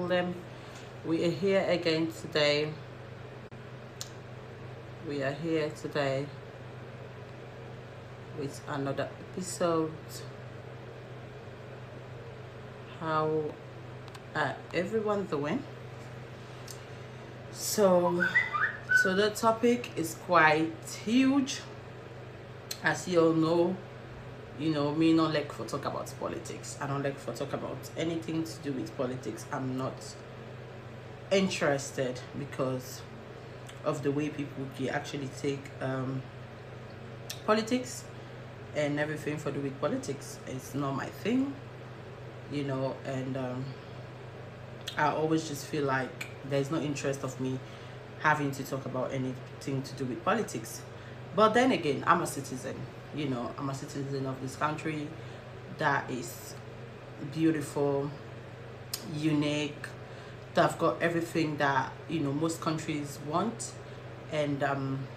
Them. We are here again today. We are here today with another episode. How are everyone doing? So the topic is quite huge. As you all know, me not like for talk about politics. I don't like for talk about anything to do with politics. I'm not interested because of the way people actually take politics and everything for do with politics. It's not my thing, and I always just feel like there's no interest of me having to talk about anything to do with politics. But then again, I'm a citizen. I'm a citizen of this country that is beautiful, unique, that have got everything that most countries want and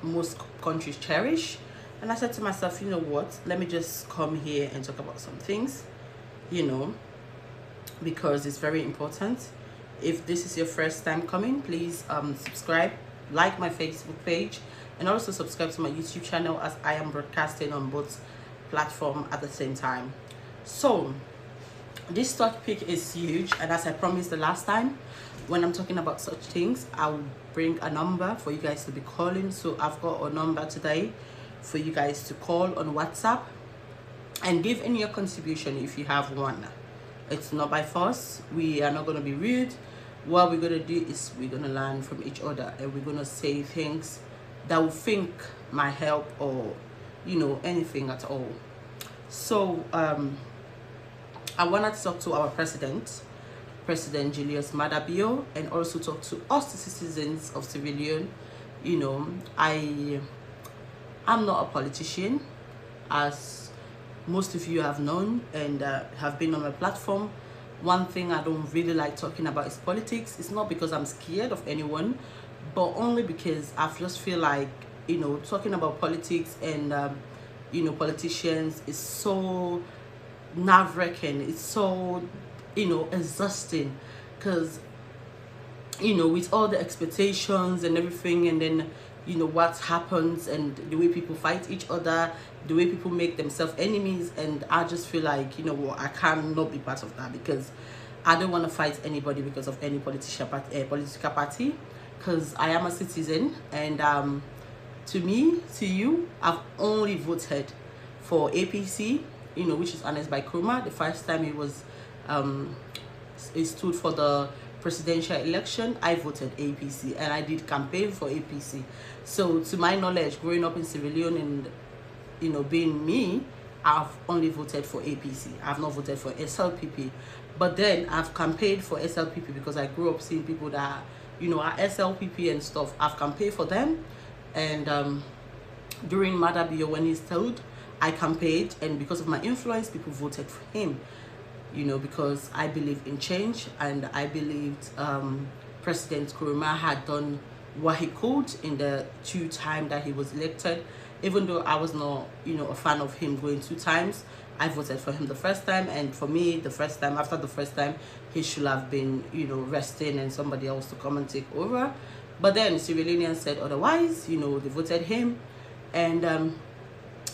most countries cherish. And I said to myself, you know what, let me just come here and talk about some things, because it's very important. If this is your first time coming, please subscribe, like my Facebook page, and also subscribe to my YouTube channel, as I am broadcasting on both platforms at the same time. So this topic is huge, and as I promised the last time, when I'm talking about such things, I'll bring a number for you guys to be calling. So I've got a number today for you guys to call on WhatsApp and give in your contribution if you have one. It's not by force. We are not going to be rude. What we're going to do is we're going to learn from each other, and we're going to say things that will think might help, or anything at all. So I wanted to talk to our President Julius Maada Bio, and also talk to us, the citizens of Sierra Leone. I'm not a politician, as most of you have known and have been on my platform. One thing I don't really like talking about is politics. It's not because I'm scared of anyone, but only because I just feel like talking about politics and politicians is so nerve-wracking. It's so exhausting, because with all the expectations and everything, and then what happens, and the way people fight each other, the way people make themselves enemies, and I just feel like I cannot be part of that, because I don't want to fight anybody because of any political party, because I am a citizen, and to me, to you, I've only voted for APC, which is honest by Kruma. The first time he stood for the presidential election, I voted APC, and I did campaign for APC. So to my knowledge, growing up in Sierra Leone and being me, I've only voted for APC. I've not voted for SLPP. But then I've campaigned for SLPP because I grew up seeing people that are SLPP and stuff. I've campaigned for them, and during Maada Bio, when he stood, I campaigned, and because of my influence, people voted for him. Because I believe in change, and I believed President Kuruma had done what he could in the 2 times that he was elected. Even though I was not, a fan of him going 2 times, I voted for him the first time, and for me, after the first time, he should have been, resting and somebody else to come and take over. But then Sierra Leoneans said otherwise. They voted him, and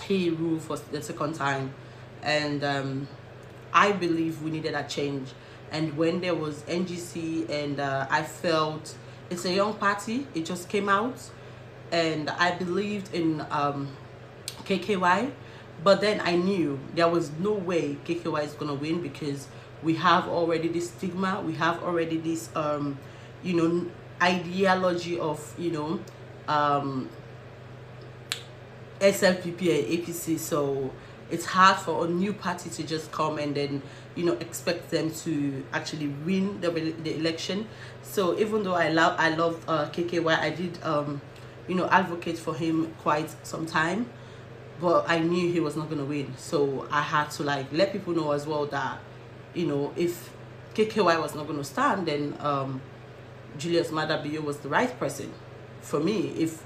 he ruled for the 2nd time, and I believe we needed a change. And when there was NGC, and I felt it's a young party, it just came out, and I believed in KKY, but then I knew there was no way KKY is gonna win, because we have already this stigma, we have already this ideology of SLPP and APC. So it's hard for a new party to just come and then expect them to actually win the election. So even though I love KKY, I did advocate for him quite some time, but I knew he was not going to win. So I had to let people know as well that if KKY was not going to stand, then Julius Maada Bio was the right person for me. If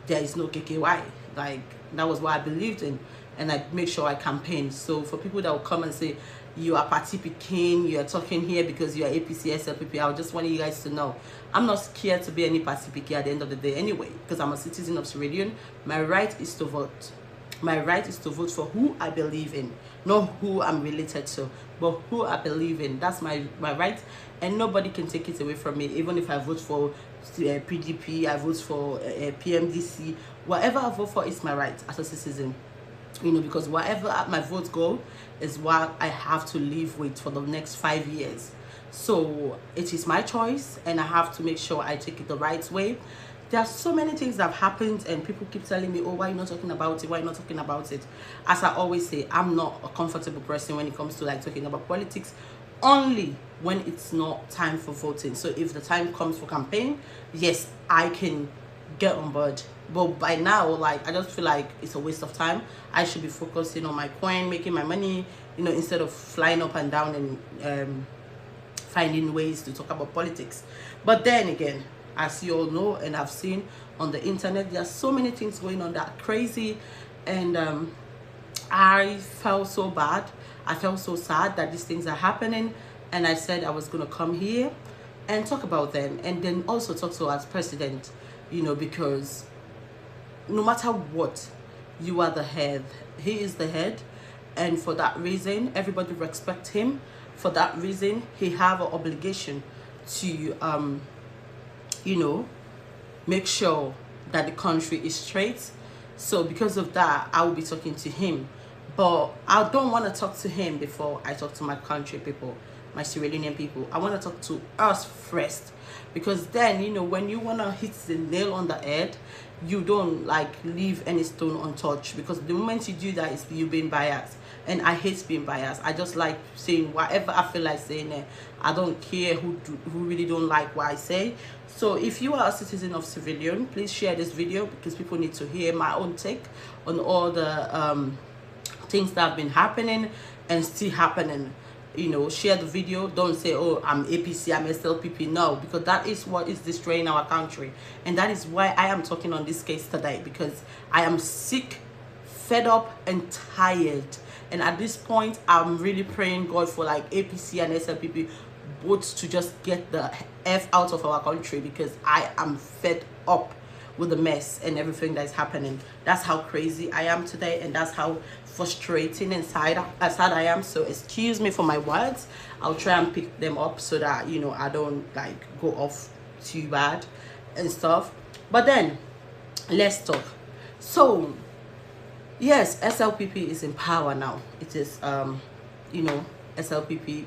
there is no KKY, that was what I believed in, and I make sure I campaign. So for people that will come and say you are party picking, you are talking here because you are APC, SLPP. I just want you guys to know, I'm not scared to be any party picky at the end of the day anyway, because I'm a citizen of Sierra Leone. My right is to vote. My right is to vote for who I believe in, not who I'm related to, but who I believe in. That's my right, and nobody can take it away from me. Even if I vote for PDP, I vote for PMDC, whatever I vote for is my right as a citizen. You know, because whatever my votes go is what I have to live with for the next 5 years. So it is my choice, and I have to make sure I take it the right way. There are so many things that have happened, and people keep telling me, oh, why are you not talking about it? Why are you not talking about it? As I always say, I'm not a comfortable person when it comes to like talking about politics, only when it's not time for voting. So if the time comes for campaign, yes, I can get on board. But by now, like, I just feel like it's a waste of time. I should be focusing on my coin, making my money, you know, instead of flying up and down and finding ways to talk about politics. But then again, as you all know and I've seen on the internet, there are so many things going on that are crazy, and I felt so bad. I felt so sad that these things are happening, and I said I was going to come here and talk about them, and then also talk to our president, you know, because no matter what, you are the head. He is the head, and for that reason, everybody respect him. For that reason, he have an obligation to you know, make sure that the country is straight. So because of that, I will be talking to him. But I don't want to talk to him before I talk to my country people, my Sierra Leonean people. I want to talk to us first, because then, you know, when you want to hit the nail on the head, you don't like leave any stone untouched, because the moment you do that, is you being biased. And I hate being biased. I just like saying whatever I feel like saying. I don't care who really don't like what I say. So if you are a citizen of Sierra Leone, please share this video, because people need to hear my own take on all the things that have been happening and still happening. You know, share the video. Don't say, oh, I'm APC, I'm SLPP. No, because that is what is destroying our country, and that is why I am talking on this case today, because I am sick, fed up, and tired. And at this point, I'm really praying God for like APC and SLPP both to just get the F out of our country, because I am fed up with the mess and everything that is happening. That's how crazy I am today, and that's how frustrating and sad I am. So excuse me for my words. I'll try and pick them up so that, you know, I don't like go off too bad and stuff. But then let's talk. So yes, SLPP is in power now. It is you know, SLPP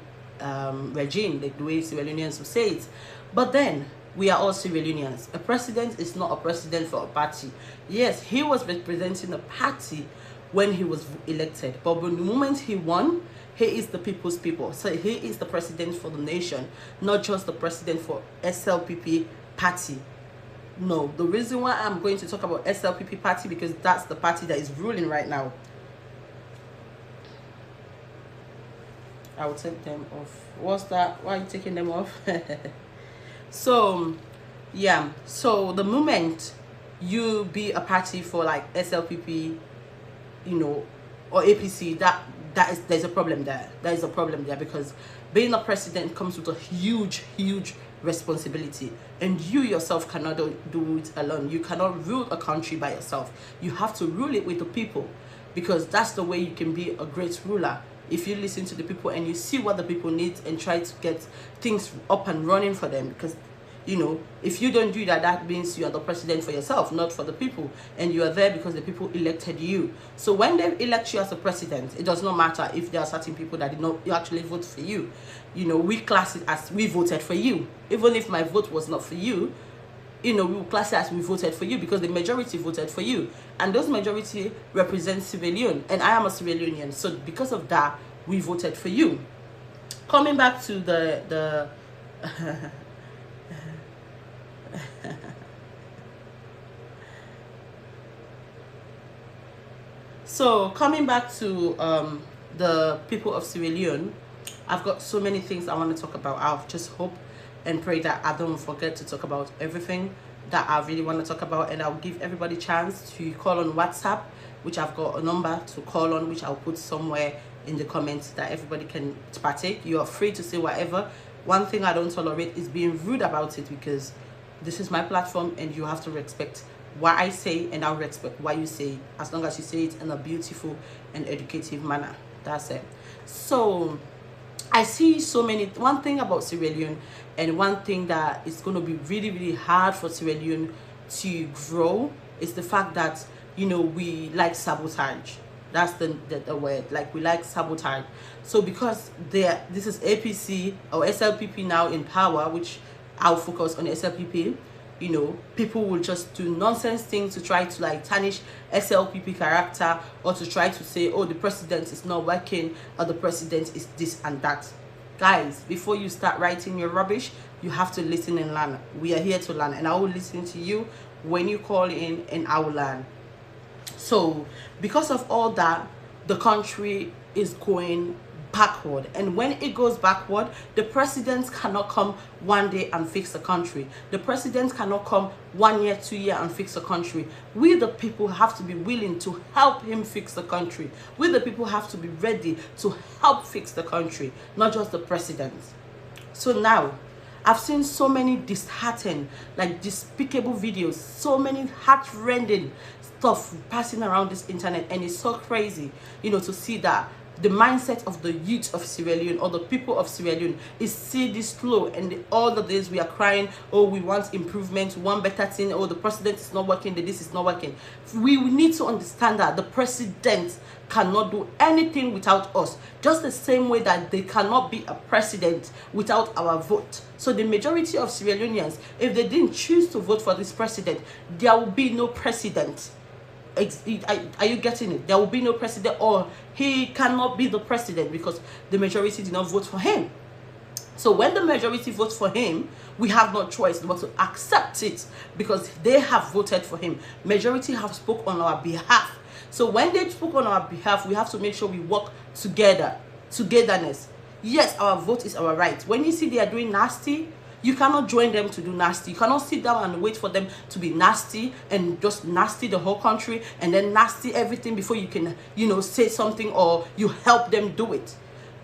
regime, like the way Sierra Leoneans will say it. But then we are all Sierra Leoneans. A president is not a president for a party. Yes, he was representing a party when he was elected, but the moment he won, he is the people's people. So he is the president for the nation, not just the president for SLPP party. No, the reason why I'm going to talk about SLPP party, because that's the party that is ruling right now. I will take them off. What's that? Why are you taking them off? So yeah, so the moment you be a party for like SLPP, you know, or APC, there's a problem there. There is a problem there, because being a president comes with a huge responsibility, and you yourself cannot do it alone. You cannot rule a country by yourself. You have to rule it with the people, because that's the way you can be a great ruler. If you listen to the people and you see what the people need and try to get things up and running for them. Because, you know, if you don't do that, that means you are the president for yourself, not for the people. And you are there because the people elected you. So when they elect you as a president, it does not matter if there are certain people that did not actually vote for you. You know, we class it as we voted for you. Even if my vote was not for you, you know, we will class it as we voted for you, because the majority voted for you. And those majority represent Sierra Leone, and I am a Sierra Leonean. So because of that, we voted for you. Coming back to the so coming back to the people of Sierra Leone, I've got so many things I want to talk about. I'll just hope and pray that I don't forget to talk about everything that I really want to talk about, and I'll give everybody a chance to call on WhatsApp, which I've got a number to call on, which I'll put somewhere in the comments that everybody can partake. You are free to say whatever. One thing I don't tolerate is being rude about it, because this is my platform and you have to respect what I say, and I'll respect what you say, as long as you say it in a beautiful and educative manner. That's it. So I see so many, one thing about Sierra Leone, and one thing that is going to be really, really hard for Sierra Leone to grow, is the fact that, you know, we like sabotage. That's the word. Like, we like sabotage. So because this is APC or SLPP now in power, which I'll focus on SLPP, you know, people will just do nonsense things to try to like tarnish SLPP character, or to try to say, oh, the president is not working, or the president is this and that. Guys, before you start writing your rubbish, you have to listen and learn. We are here to learn, and I will listen to you when you call in, and I will learn. So because of all that, the country is going backward, and when it goes backward, the president cannot come one day and fix the country. The president cannot come 1 year, 2 years and fix the country. We the people have to be willing to help him fix the country. We the people have to be ready to help fix the country, not just the president. So now I've seen so many disheartening, like despicable videos, so many heart-rending stuff passing around this internet, and it's so crazy, you know, to see that the mindset of the youth of Sierra Leone, or the people of Sierra Leone, is see this flow, and all the days we are crying, oh, we want improvement, one better thing, oh, the president is not working, this is not working. We need to understand that the president cannot do anything without us, just the same way that they cannot be a president without our vote. So the majority of Sierra Leoneans, if they didn't choose to vote for this president, there will be no president. Are you getting it? There will be no president, or he cannot be the president, because the majority did not vote for him. So when the majority votes for him, we have no choice but to accept it, because they have voted for him. Majority have spoke on our behalf. So when they spoke on our behalf, we have to make sure we work together. Togetherness. Yes, our vote is our right. When you see they are doing nasty, you cannot join them to do nasty. You cannot sit down and wait for them to be nasty and just nasty the whole country, and then nasty everything before you can, you know, say something, or you help them do it.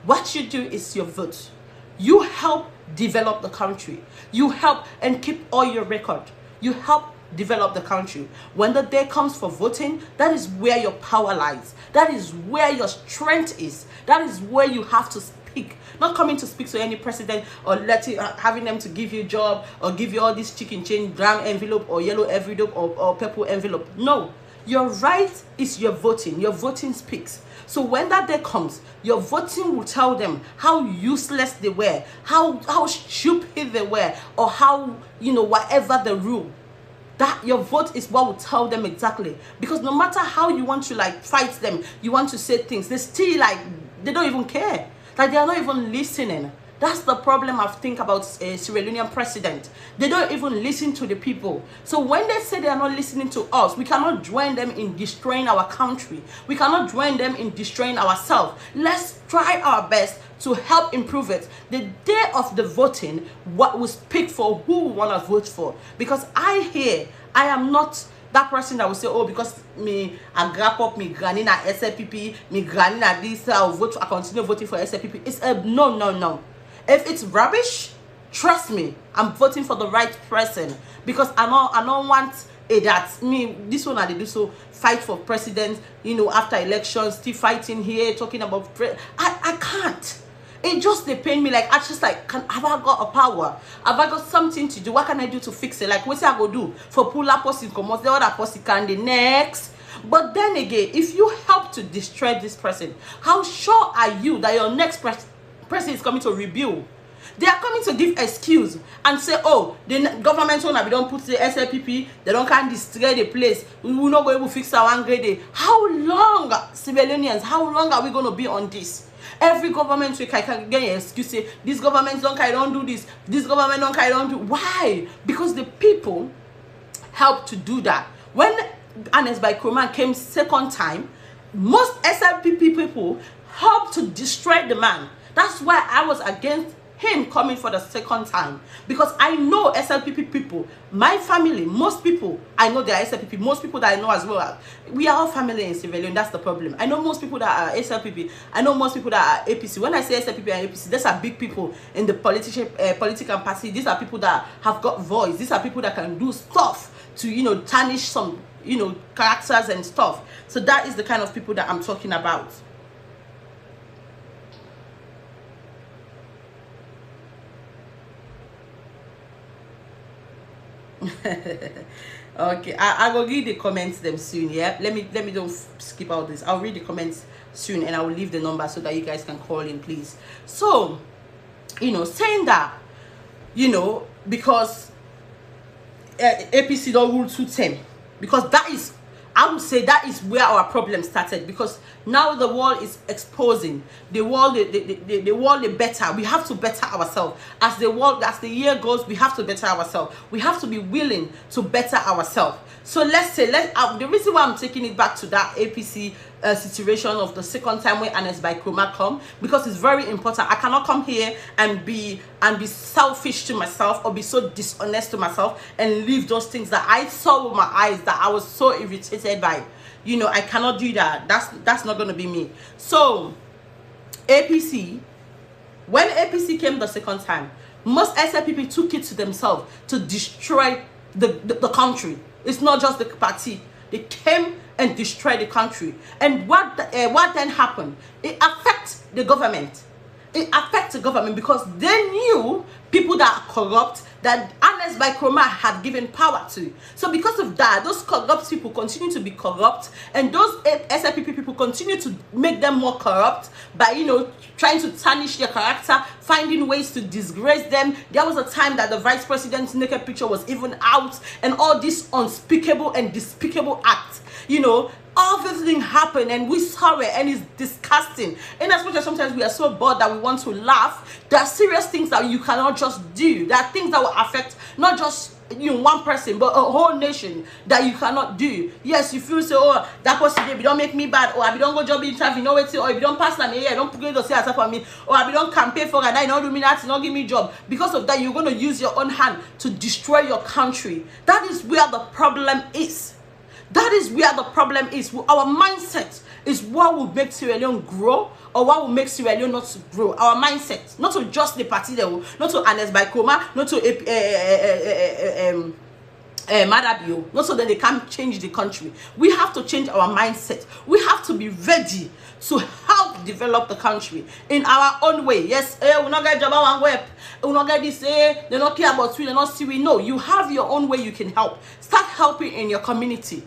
What you do is your vote. You help develop the country. You help and keep all your record. You help develop the country. When the day comes for voting, that is where your power lies. That is where your strength is. That is where you have to speak. Not coming to speak to any president, or having them to give you a job, or give you all this chicken change, brown envelope, or yellow envelope, or purple envelope. No, your right is your voting. Your voting speaks. So when that day comes, your voting will tell them how useless they were, how stupid they were, or how, you know, whatever the rule. That your vote is what will tell them exactly. Because no matter how you want to like fight them, you want to say things, they still like, they don't even care. Like, they are not even listening. That's the problem I think about a Sierra Leonean president. They don't even listen to the people. So when they say they are not listening to us, we cannot join them in destroying our country. We cannot join them in destroying ourselves. Let's try our best to help improve it. The day of the voting, what we speak for who we want to vote for. Because I am not that person that will say, oh, because I grab up me granny na SLPP, me granny na this, I continue voting for SLPP. It's a no. If it's rubbish, trust me, I'm voting for the right person, because I don't want that this one I do so fight for president, you know, after elections, still fighting here, talking about I can't. It just they pain me, like I just like, have I got a power? Have I got something to do? What can I do to fix it? Like, what I go do for pull up person come out the other person can the next? But then again, if you help to destroy this person, how sure are you that your next person is coming to rebuild? They are coming to give excuse and say, oh, the government we don't put the SLPP, they don't can destroy the place. We will not go able to fix our one grade. How long, civilians, how long are we going to be on this? Every government we can get an excuse, say, this government don't do this government don't do. Why? Because the people help to do that. When Anes by Kroman came second time, most SLPP people helped to destroy the man. That's why I was against him coming for the second time, because I know SLPP people, my family, most people I know they are SLPP, most people that I know as well, we are all family in Sierra Leone. That's the problem. I know most people that are SLPP, I know most people that are APC. When I say SLPP and APC, these are big people in the political party. These are people that have got voice. These are people that can do stuff to, you know, tarnish some, you know, characters and stuff. So that is the kind of people that I'm talking about. Okay, I will read the comments them soon. Yeah, let me don't skip out this. I'll read the comments soon, and I will leave the number so that you guys can call in, please. So, you know, saying that, you know, because APC don't rule 210, because that is, I would say that is where our problem started, because now the world is exposing the world. The world is better. We have to better ourselves as the year goes. We have to better ourselves. We have to be willing to better ourselves. So let's say, the reason why I'm taking it back to that APC situation of the second time when Ernest by Chroma come, because it's very important. I cannot come here and be selfish to myself, or be so dishonest to myself and leave those things that I saw with my eyes that I was so irritated by. You know, I cannot do that. That's not going to be me. So APC, when APC came the second time, most SLPP took it to themselves to destroy the country. It's not just the party. They came and destroyed the country. And what then happened? It affects the government. It affects the government, because they knew people that are corrupt, that Ernest by Chroma had given power to. So because of that, those corrupt people continue to be corrupt, and those SLPP people continue to make them more corrupt by, you know, trying to tarnish their character, finding ways to disgrace them. There was a time that the vice president's naked picture was even out, and all these unspeakable and despicable acts, you know, all this thing happened, and we saw it, and it's disgusting. And as much as sometimes we are so bored that we want to laugh, there are serious things that you cannot just do. There are things that will affect not just, you know, one person, but a whole nation, that you cannot do. Yes, you feel so, oh, that person, if you don't make me bad, or if you don't go job interview, you know what, or if you don't pass an area, don't put it to say as for me, or if you don't campaign for that, you don't do me that, you don't give me job. Because of that, you're going to use your own hand to destroy your country. That is where the problem is. That is where the problem is. Our mindset is what will make Sierra Leone grow, or what will make Sierra Leone not to grow. Our mindset, not to just the party level, not to Ernest by Chroma, not to Madabio, not so that they can't change the country. We have to change our mindset. We have to be ready to help develop the country in our own way. Yes, we not get job one web, we not get this. They don't care about we, they not see we. No, you have your own way you can help. Start helping in your community.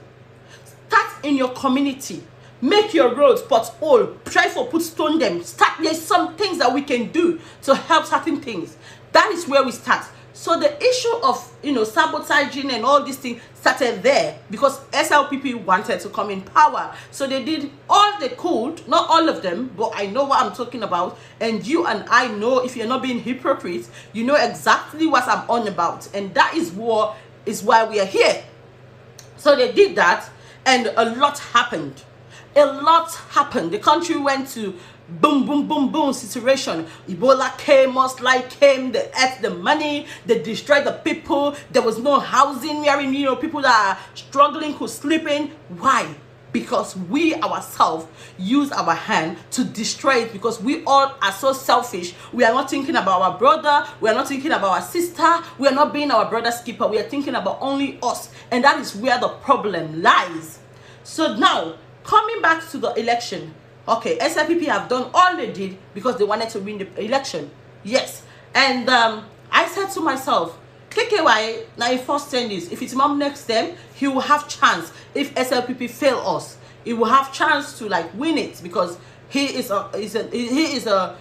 Start in your community. Make your roads pothole. Try for put stone them. Start. There's some things that we can do to help certain things. That is where we start. So the issue of, you know, sabotaging and all these things started there, because SLPP wanted to come in power. So they did all they could, not all of them, but I know what I'm talking about. And you and I know, if you're not being hypocrite, you know exactly what I'm on about. And that is why we are here. So they did that, and a lot happened. A lot happened. The country went to boom, boom, boom, boom situation. Ebola came, Moslight came, they ate the money, they destroyed the people. There was no housing. We are in, you know, people that are struggling could sleep in. Why? Because we ourselves use our hand to destroy it, because we all are so selfish. We are not thinking about our brother, we are not thinking about our sister, we are not being our brother's keeper, we are thinking about only us. And that is where the problem lies. So now, coming back to the election, okay, SLPP have done all they did because they wanted to win the election. Yes. And I said to myself, KKY, now he first send this. If it's mom next time, he will have chance. If SLPP fail us, he will have chance to like win it, because he is a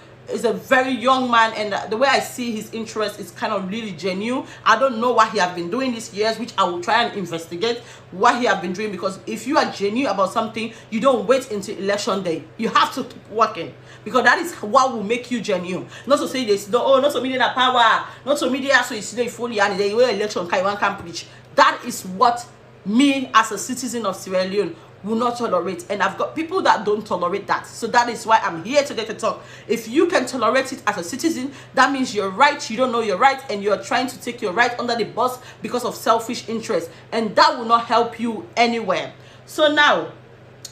very young man, and the way I see his interest is kind of really genuine. I don't know what he have been doing these years, which I will try and investigate what he have been doing, because if you are genuine about something, you don't wait until election day. You have to keep working, because that is what will make you genuine. Not to say this, no, oh, not to media power, not to media, so you see the fully and the election can preach. That is what me as a citizen of Sierra Leone will not tolerate. And I've got people that don't tolerate that. So that is why I'm here today to talk. If you can tolerate it as a citizen, that means you're right, you don't know your right, and you're trying to take your right under the bus because of selfish interest. And that will not help you anywhere. So now,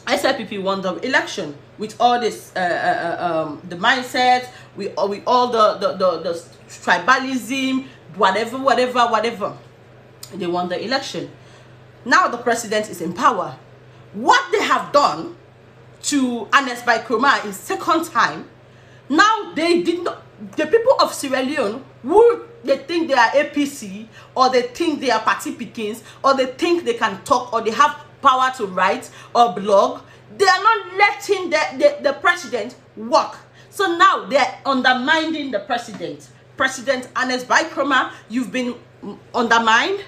SLPP won the election with all this the mindset, with all the tribalism, whatever. They won the election. Now the president is in power. What they have done to Anes by Kroma is second time. Now they did not, the people of Sierra Leone, who they think they are APC, or they think they are party pickings, or they think they can talk, or they have power to write or blog, they are not letting the president work. So now they're undermining the president. President Anes by Kroma, you've been undermined.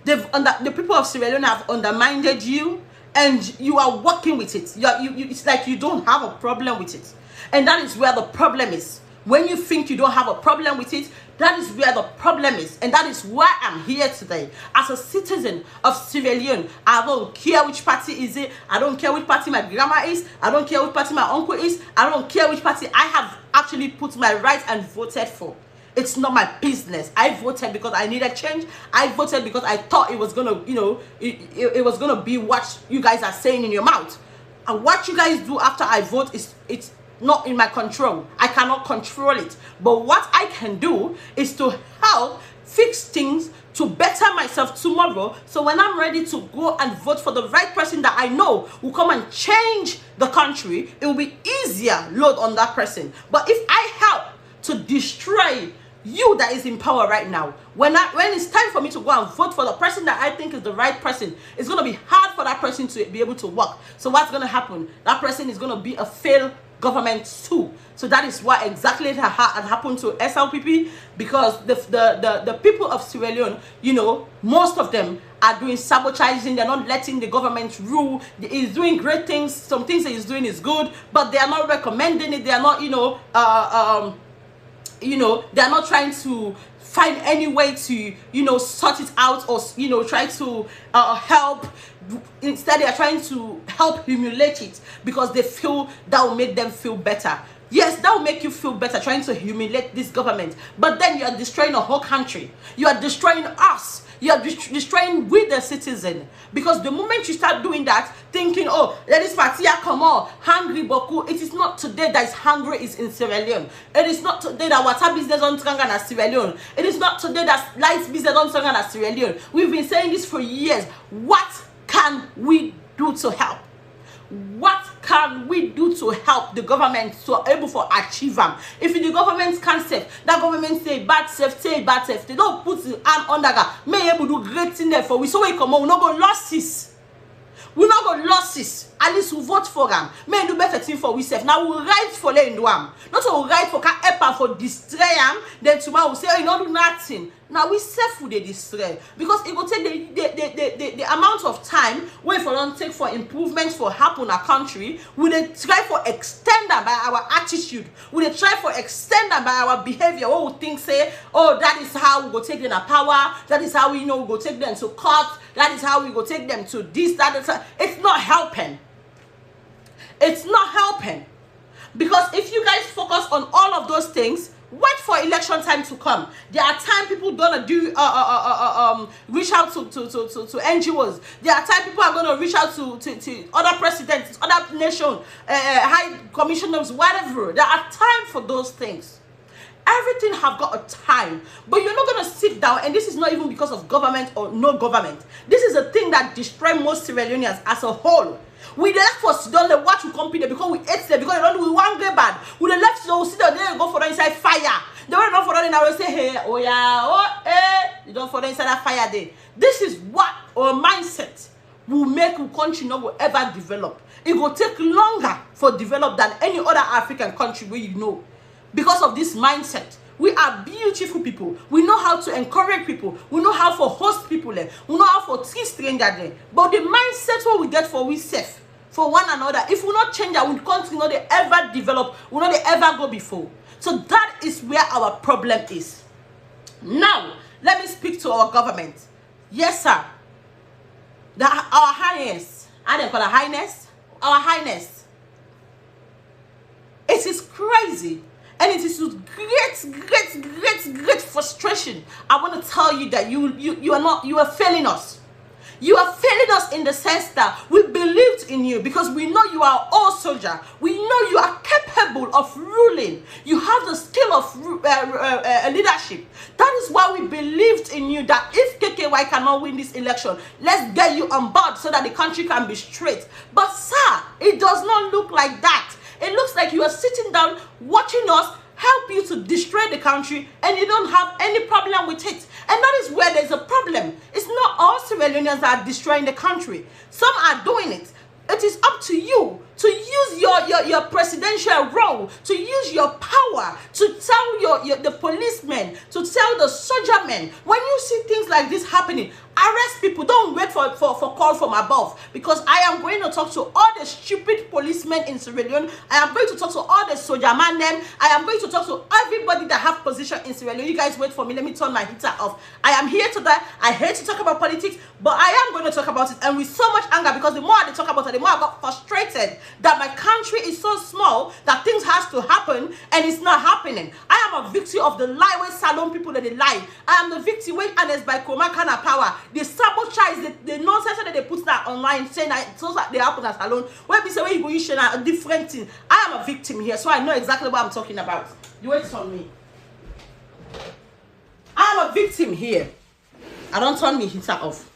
The people of Sierra Leone have undermined you, and you are working with it. It's like you don't have a problem with it. And that is where the problem is. When you think you don't have a problem with it, that is where the problem is. And that is why I'm here today. As a citizen of Sierra Leone, I don't care which party is it. I don't care which party my grandma is. I don't care which party my uncle is. I don't care which party I have actually put my right and voted for. It's not my business. I voted because I needed change. I voted because I thought it was gonna, it was gonna be what you guys are saying in your mouth. And what you guys do after I vote it's not in my control. I cannot control it. But what I can do is to help fix things to better myself tomorrow. So when I'm ready to go and vote for the right person that I know will come and change the country, it will be easier load on that person. But if I help to destroy you that is in power right now, when it's time for me to go and vote for the person that I think is the right person, it's going to be hard for that person to be able to work. So what's going to happen? That person is going to be a failed government too. So that is why exactly it had happened to SLPP, because the people of Sierra Leone, most of them are doing sabotaging. They're not letting the government rule. He's doing great things. Some things that he's doing is good, but they are not recommending it. They are not, they're not trying to find any way to, sort it out, or, try to help. Instead, they are trying to help humiliate it because they feel that will make them feel better. Yes, that will make you feel better, trying to humiliate this government. But then you are destroying a whole country. You are destroying us. You are destroying we the citizen. Because the moment you start doing that, thinking, oh, let this party come on, hungry boku. It is not today that is hungry is in Sierra Leone. It is not today that water business on Tranga na Sierra Leone. It is not today that light business on Tranga na Sierra Leone. We've been saying this for years. What can we do to help? What can we do to help the government to able to achieve them? If the government can't save, that government say bad safety, they don't put the arm on that guy. May able to do great thing there for we, so we come on, we not go losses. We not go losses. At least we vote for them. May do better thing for we self. Now we write for them do them. Not to write for can help and for destroy them. Then tomorrow we say, oh, you don't do nothing. Now we self will they destroy, because it will take the amount of time wait for them take for improvements for happen a country. We they try for extend them by our attitude. We they try for extend them by our behavior. What we think say, oh, that is how we go take them a power. That is how we go take them to court. That is how we go take them to this, that, that. It's not helping. It's not helping. Because if you guys focus on all of those things, wait for election time to come. There are time people gonna do reach out to NGOs. There are time people are gonna reach out to other presidents, other nation, high commissioners, whatever. There are time for those things. Everything have got a time, but you're not gonna sit down. And this is not even because of government or no government. This is a thing that destroys most Sierra Leoneans as a whole. We left for Sudan, they watch we compete because we ate them, because they don't do we one get bad. We the left so we sit down, they go for them inside fire. They were not for them, and I will say, hey, oh yeah, oh eh, you don't for them inside that fire there. This is what our mindset will make a country not will ever develop. It will take longer for develop than any other African country where you know. Because of this mindset. We are beautiful people. We know how to encourage people. We know how to host people there. We know how to treat strangers there. But the mindset what we get for we safe, for one another, if we not change our country, not they ever develop, we not they ever go before. So that is where our problem is. Now, let me speak to our government. Yes, sir. Our Highness, And they call her Highness, our Highness. It is crazy. And it is with great frustration. I want to tell you that you are failing us. You are failing us in the sense that we believed in you because we know you are all soldier. We know you are capable of ruling. You have the skill of leadership. That is why we believed in you that if KKY cannot win this election, let's get you on board so that the country can be straight. But sir, it does not look like that. It looks like you are sitting down watching us help you to destroy the country and you don't have any problem with it. And that is where there's a problem. It's not all Sierra Leoneans that are destroying the country. Some are doing it. It is up to you to use your presidential role, to use your power, to tell the policemen, to tell the soldier men, when you see things like this happening, arrest people. Don't wait for call from above, because I am going to talk to all the stupid policemen in Sierra Leone. I am going to talk to all the soldier man them. I am going to talk to everybody that have position in Sierra Leone. You guys wait for me. Let me turn my heater off. I am here today. I hate to talk about politics, but I am going to talk about it, and with so much anger, because the more I talk about it, the more I got frustrated that my country is so small that things has to happen and it's not happening. I am a victim of the lie when Salon people that they lie. I am the victim when honest by Chroma kind of power. They sabotage the nonsense that they put that online saying that so that they happen at Salon. When we say when you go you share a different thing. I am a victim here, so I know exactly what I'm talking about. You wait on me. I am a victim here. I don't turn me heater off.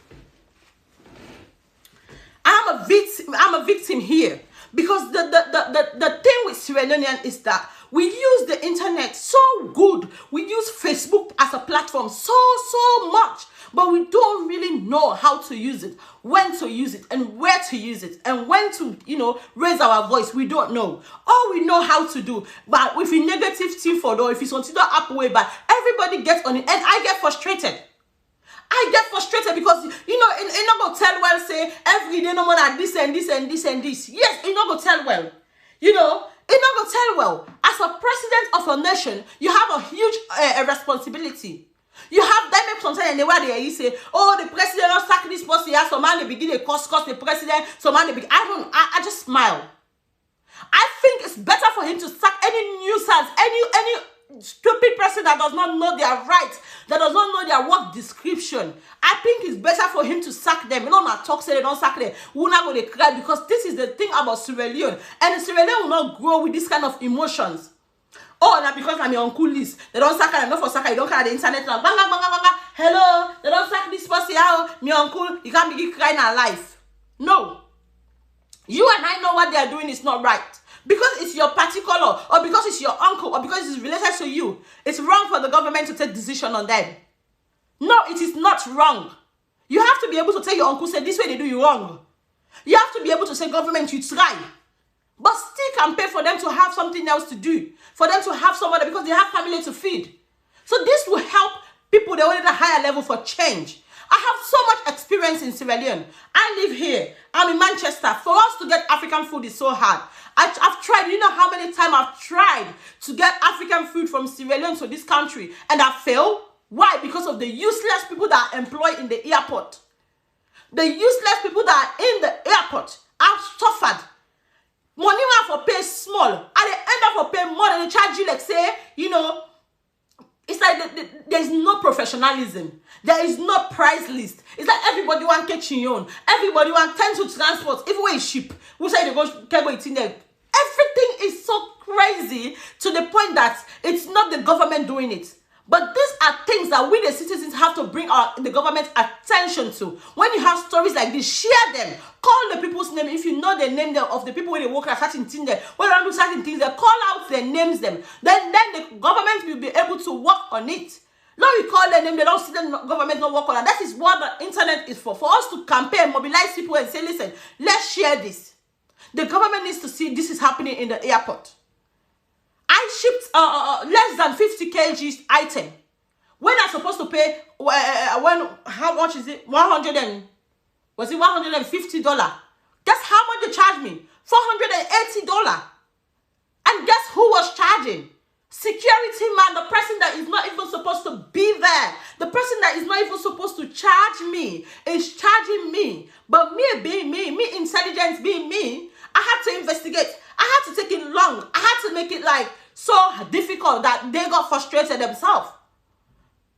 I'm a victim here. Because the thing with Sierra Leonean is that we use the internet so good. We use Facebook as a platform so much. But we don't really know how to use it, when to use it, and where to use it, and when to, raise our voice. We don't know. All we know how to do. But if a negative thing for though, if it's considered up way back, everybody gets on it. And I get frustrated. I get frustrated because, it not go tell well, say, every day no more than this and this and this and this. Yes, it not go tell well. It not go tell well. As a president of a nation, you have a huge responsibility. You have them sometimes and the way they say, oh, the president don't sack this person, yeah, so man they begin to cost the president, so man they begin. I just smile. I think it's better for him to sack any nuisance, any stupid person that does not know their rights, that does not know their work description. I think it's better for him to sack them. You know, not talk say they don't sack them. We're not going to cry, because this is the thing about Sierra Leone. And Sierra Leone will not grow with this kind of emotions. Oh, now because I'm your uncle list, they don't sack them, not for sack, you don't carry the internet now. Bang, bang, bang, bang, bang. Hello, they don't sack this person out. My uncle, you can't begin crying our life. No. You and I know what they are doing is not right. Because it's your particular, or because it's your uncle, or because it's related to you, it's wrong for the government to take decision on them. No, it is not wrong. You have to be able to tell your uncle, say, this way they do you wrong. You have to be able to say, government, you try. But still can pay for them to have something else to do. For them to have somebody, because they have family to feed. So this will help people that are at a higher level for change. I have so much experience in Sierra Leone. I live here. I'm in Manchester. For us to get African food is so hard. I've tried, you know how many times I've tried to get African food from Sierra Leone to this country, and I failed. Why? Because of the useless people that are employed in the airport. The useless people that are in the airport. I've suffered. Money one for pay small. At the end of for pay more than they charge you, like say, it's like there's no professionalism. There is no price list. It's like everybody want catching on. Everybody want 10 to transport. Even when it's cheap, we say they go it in there. Everything is so crazy to the point that it's not the government doing it. But these are things that we, the citizens, have to bring the government attention to. When you have stories like this, share them. Call the people's name. If you know the name of the people where they work at certain things there, when they do certain things, they call out their names them. Then the government will be able to work on it. Now we call their name, they don't see the government not work on it. That is what the internet is for us to campaign, mobilize people and say, listen, let's share this. The government needs to see this is happening in the airport. I shipped less than 50 kgs item. When I'm supposed to pay, how much is it? Was it $150? Guess how much they charged me? $480. And guess who was charging? Security man, the person that is not even supposed to be there, the person that is not even supposed to charge me, is charging me. But me being me intelligence being me, I had to investigate. I had to take it long. I had to make it like so difficult that they got frustrated themselves.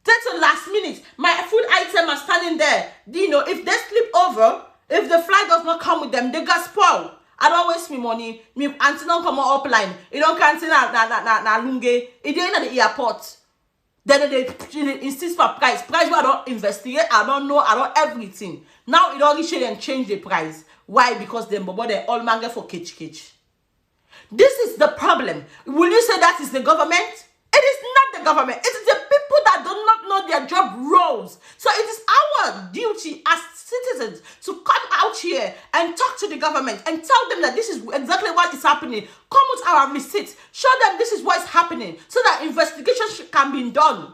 Then to last minute, my food item are standing there. You know, if they slip over, if the flight does not come with them, they got spoiled. I don't waste my money. Me auntie don't come on upline. You don't cancel na lunge. It ain't at the airport. Then they insist for price. Price where I don't investigate. I don't know. I don't everything. Now it all should and change the price. Why? Because them bobo they all manga for kitch. This is the problem. Will you say that is the government? It is not the government. It is the people that do not know their job roles. So it is our duty as citizens to come out here and talk to the government and tell them that this is exactly what is happening. Come with our receipts. Show them this is what is happening so that investigation can be done.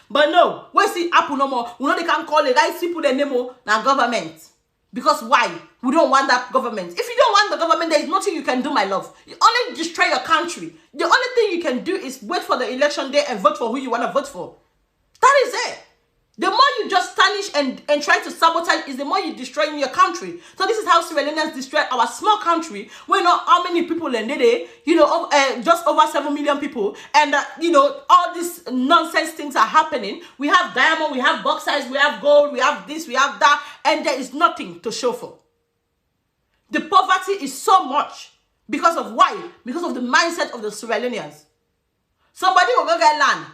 But no, we see Apple no more. We know they can call the right people the name of the government. Because why? We don't want that government. If you don't want the government, there is nothing you can do, my love. You only destroy your country. The only thing you can do is wait for the election day and vote for who you want to vote for. That is it. The more you just tarnish and try to sabotage is the more you destroy in your country. So this is how Sierra Leoneans destroy our small country. We know how many people in there, you know, just over 7 million people. And, you know, all these nonsense things are happening. We have diamond, we have bauxite, we have gold, we have this, we have that. And there is nothing to show for. The poverty is so much. Because of why? Because of the mindset of the Sierra Leoneans. Somebody will go get land.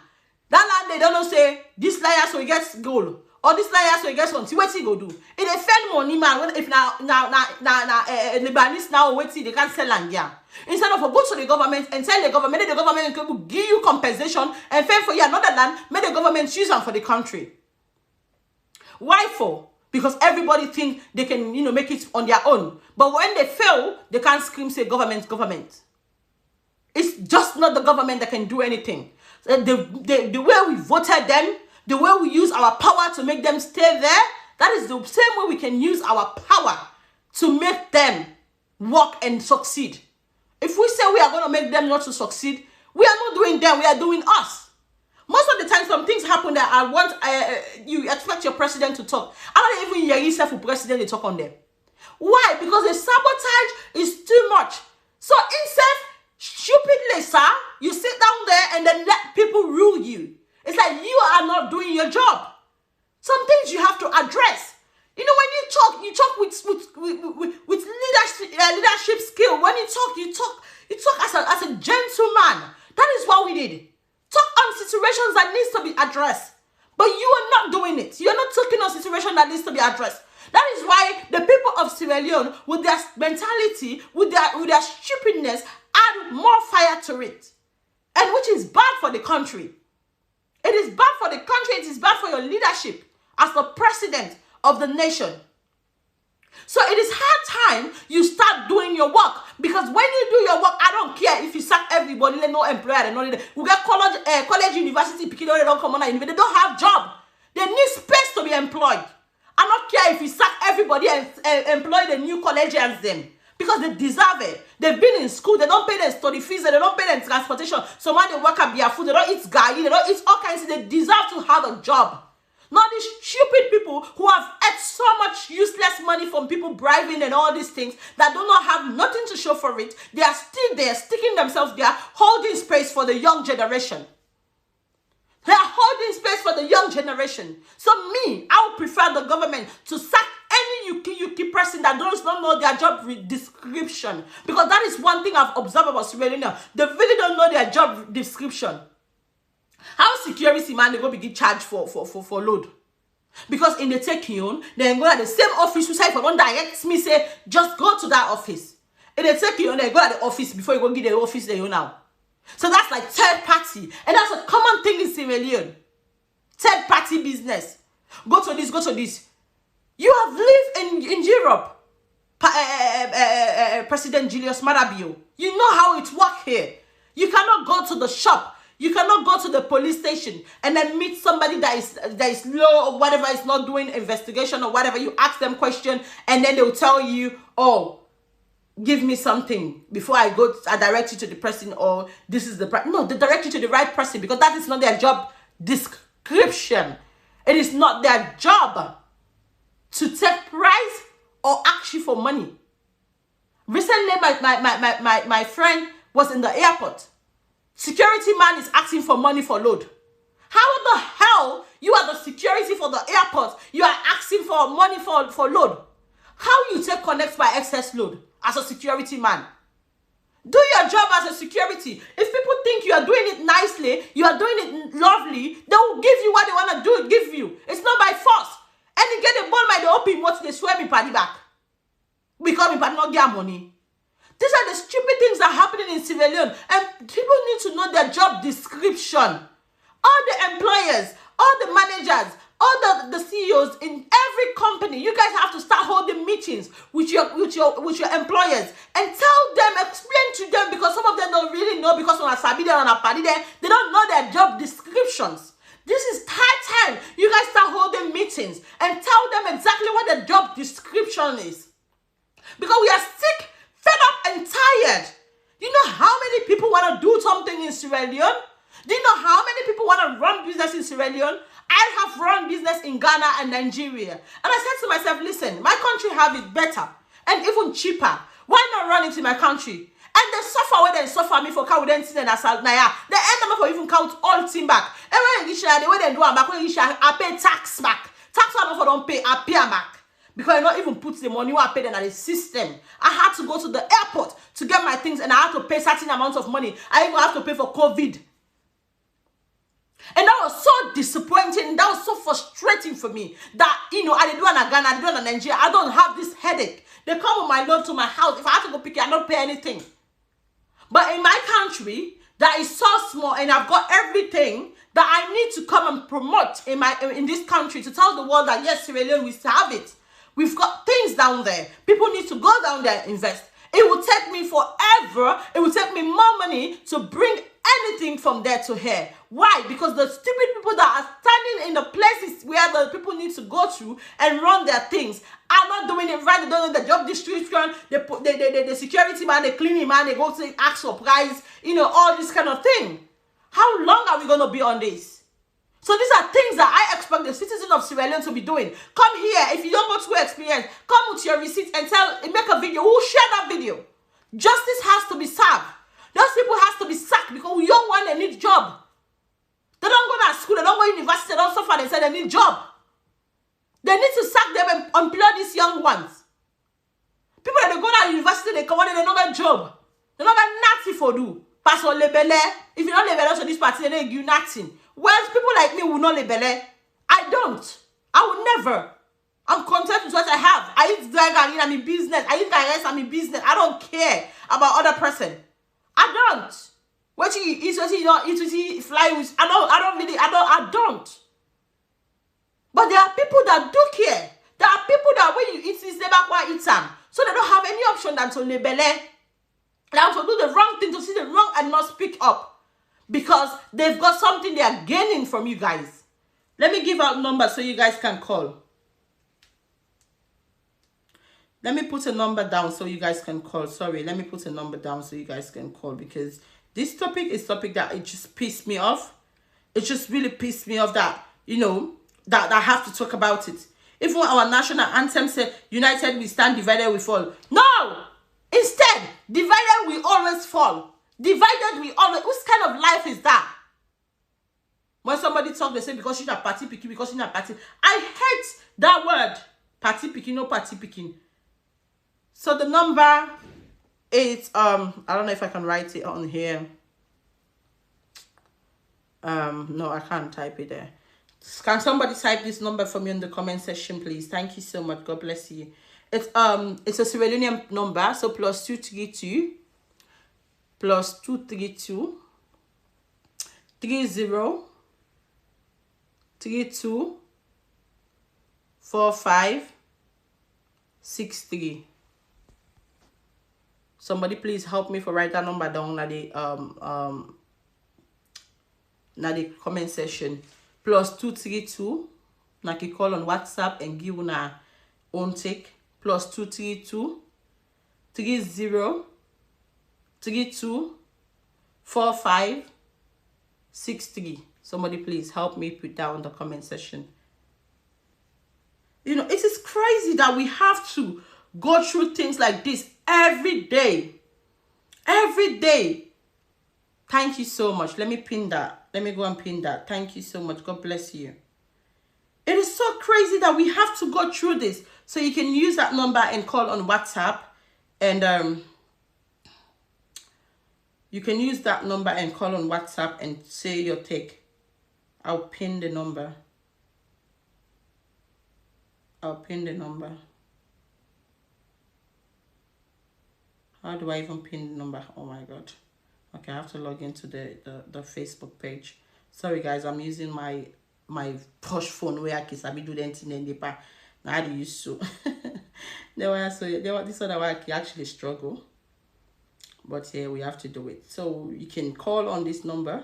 That land they don't know say this liar so he gets gold or this liar so he gets something. What he go do? If they spend money, man, if now Lebanese now wait till they can't sell land here. Instead of go to the government and tell the government will give you compensation and pay for you another land, make the government use them for the country. Why for? Because everybody think they can, you know, make it on their own. But when they fail, they can't scream say government. It's just not the government that can do anything. The way we voted them, the way we use our power to make them stay there, that is the same way we can use our power to make them work and succeed. If we say we are going to make them not to succeed, we are not doing them, we are doing us. Most of the time, some things happen that I want, you expect your president to talk. I don't even hear yourself for president to talk on them. Why? Because the sabotage is too much. So instead, stupidly, sir, you sit down there and then let people rule you. It's like you are not doing your job. Some things you have to address. You know, when you talk with leadership skill. When you talk as a gentleman. That is what we did. Talk on situations that needs to be addressed. But you are not doing it. You are not talking on situations that needs to be addressed. That is why the people of Sierra Leone, with their mentality, with their stupidness, add more fire to it. And which is bad for the country. It is bad for the country. It is bad for your leadership as the president of the nation. So it is high time you start doing your work. Because when you do your work, I don't care if you sack everybody, no employer, we get college, university, they don't come on, they don't have job. They need space to be employed. I don't care if you sack everybody and employ the new collegians them. Because they deserve it. They've been in school. They don't pay their study fees. They don't pay their transportation. So when they work at their food, they don't eat gari. They don't eat all kinds of things. They deserve to have a job. Not these stupid people who have ate so much useless money from people bribing and all these things that do not have nothing to show for it. They are still there, sticking themselves there, holding space for the young generation. They are holding space for the young generation. So me, I would prefer the government to sack any Yuki person that does not know their job description. Because that is one thing I've observed about Sierra Leone. They really don't know their job description. How security man they go begin charge for load? Because in the take you, they go at the same office, who say for one direct me say, just go to that office. In the take you, they go at the office before you go get the office there you now. So that's like third party. And that's a common thing in Sierra Leone. Third party business. Go to this, go to this. You have lived in Europe. President Julius Marabio. You know how it works here. You cannot go to the shop. You cannot go to the police station and then meet somebody that is low or whatever, is not doing investigation or whatever. You ask them question and then they'll tell you, oh, give me something before I direct you to the person, or this is the no, they direct you to the right person, because that is not their job description. It is not their job to take price or ask you for money. Recently, my friend was in the airport. Security man is asking for money for load. How the hell you are the security for the airport, you are asking for money for load? How you take connect by excess load as a security man? Do your job as a security. If people think you are doing it nicely, you are doing it lovely, they will give you what they want to give you. It's not by force. And you get a ball by the open what they swear me party back. Because me party not get money. These are the stupid things that are happening in Sierra Leone, and people need to know their job description. All the employers, all the managers, all the CEOs in every company, you guys have to start holding meetings with your employers and tell them, explain to them, because some of them don't really know, because when I sabi them on a party there, they don't know their job descriptions. This is time you guys start holding meetings and tell them exactly what the job description is. Because we are sick, fed up, and tired. You know how many people want to do something in Sierra Leone? Do you know how many people want to run business in Sierra Leone? I have run business in Ghana and Nigeria. And I said to myself, listen, my country have it better and even cheaper. Why not run it in my country? And they suffer when they suffer me for cow then see and assault naya. They end up for even count all team back. And when the way they do back, when I pay tax back. Tax I don't pay, I pay back. Because I not even put the money I paid in the system. I had to go to the airport to get my things, and I had to pay certain amounts of money. I even have to pay for COVID. And that was so disappointing. That was so frustrating for me. That, I did do in Ghana, I did do in Nigeria. I don't have this headache. They come with my load to my house. If I have to go pick it, I don't pay anything. But in my country, that is so small, and I've got everything that I need to come and promote in this country to tell the world that yes, Sierra Leone, we still have it. We've got things down there. People need to go down there and invest. It will take me forever. It will take me more money to bring anything from there to here. Why? Because the stupid people that are standing in the places where the people need to go to and run their things are not doing it right. They don't know the job description. The security man, the cleaning man, they go to ask for price. All this kind of thing. How long are we going to be on this? So these are things that I expect the citizens of Sierra Leone to be doing. Come here. If you don't go to experience, come with your receipts and make a video. Who share that video? Justice has to be served. Those people has to be sacked because we don't want a need job. They don't go to school. They don't go to university. They don't suffer. They say they need job. They need to sack them and employ these young ones. People that they go to university, they come out and they don't get job. They don't get nothing for do. Pass on lebele. If you don't lebele to this party, they don't give you nothing. Whereas people like me will not lebele. I don't. I will never. I'm content with what I have. I eat dragon, I'm in business. I eat guys, I'm in business. I don't care about other person. I don't. What you eat, what you don't eat, what you fly with. I don't. But there are people that do care. There are people that when you eat this, they back why eat some. So they don't have any option than to lebele. They have to do the wrong thing, to see the wrong and not speak up. Because they've got something they are gaining from you guys. Let me give out numbers so you guys can call. Let me put a number down so you guys can call. Sorry, let me put a number down so you guys can call. Because this topic is something that it just pissed me off. It just really pissed me off that, that I have to talk about it. Even our national anthem said, united we stand, divided we fall. No! Instead, divided we always fall. Divided we always... What kind of life is that? When somebody talk, they say, because she's a party picking, because she's a party... I hate that word. Party picking, no party picking. So the number is... I don't know if I can write it on here. No, I can't type it there. Can somebody type this number for me in the comment section, please? Thank you so much. God bless you. It's a Sierra Leonean number, so +232 +232 30 32 45 63. Somebody please help me for write that number down at the comment section. +232. Now you call on WhatsApp and give una own take. +232 30 32 45 63. Somebody please help me put that on the comment section. You know, it is crazy that we have to go through things like this every day. Every day. Thank you so much. Let me pin that. Let me go and pin that. Thank you so much. God bless you. It is so crazy that we have to go through this. So you can use that number and call on WhatsApp. And you can use that number and call on WhatsApp and say your take. I'll pin the number. I'll pin the number. How do I even pin the number? Oh my God. Okay, I have to log into the Facebook page. Sorry guys, I'm using my push phone where I can be doing anything in the past. Now I use so. This other way I can actually struggle. But yeah, we have to do it. So you can call on this number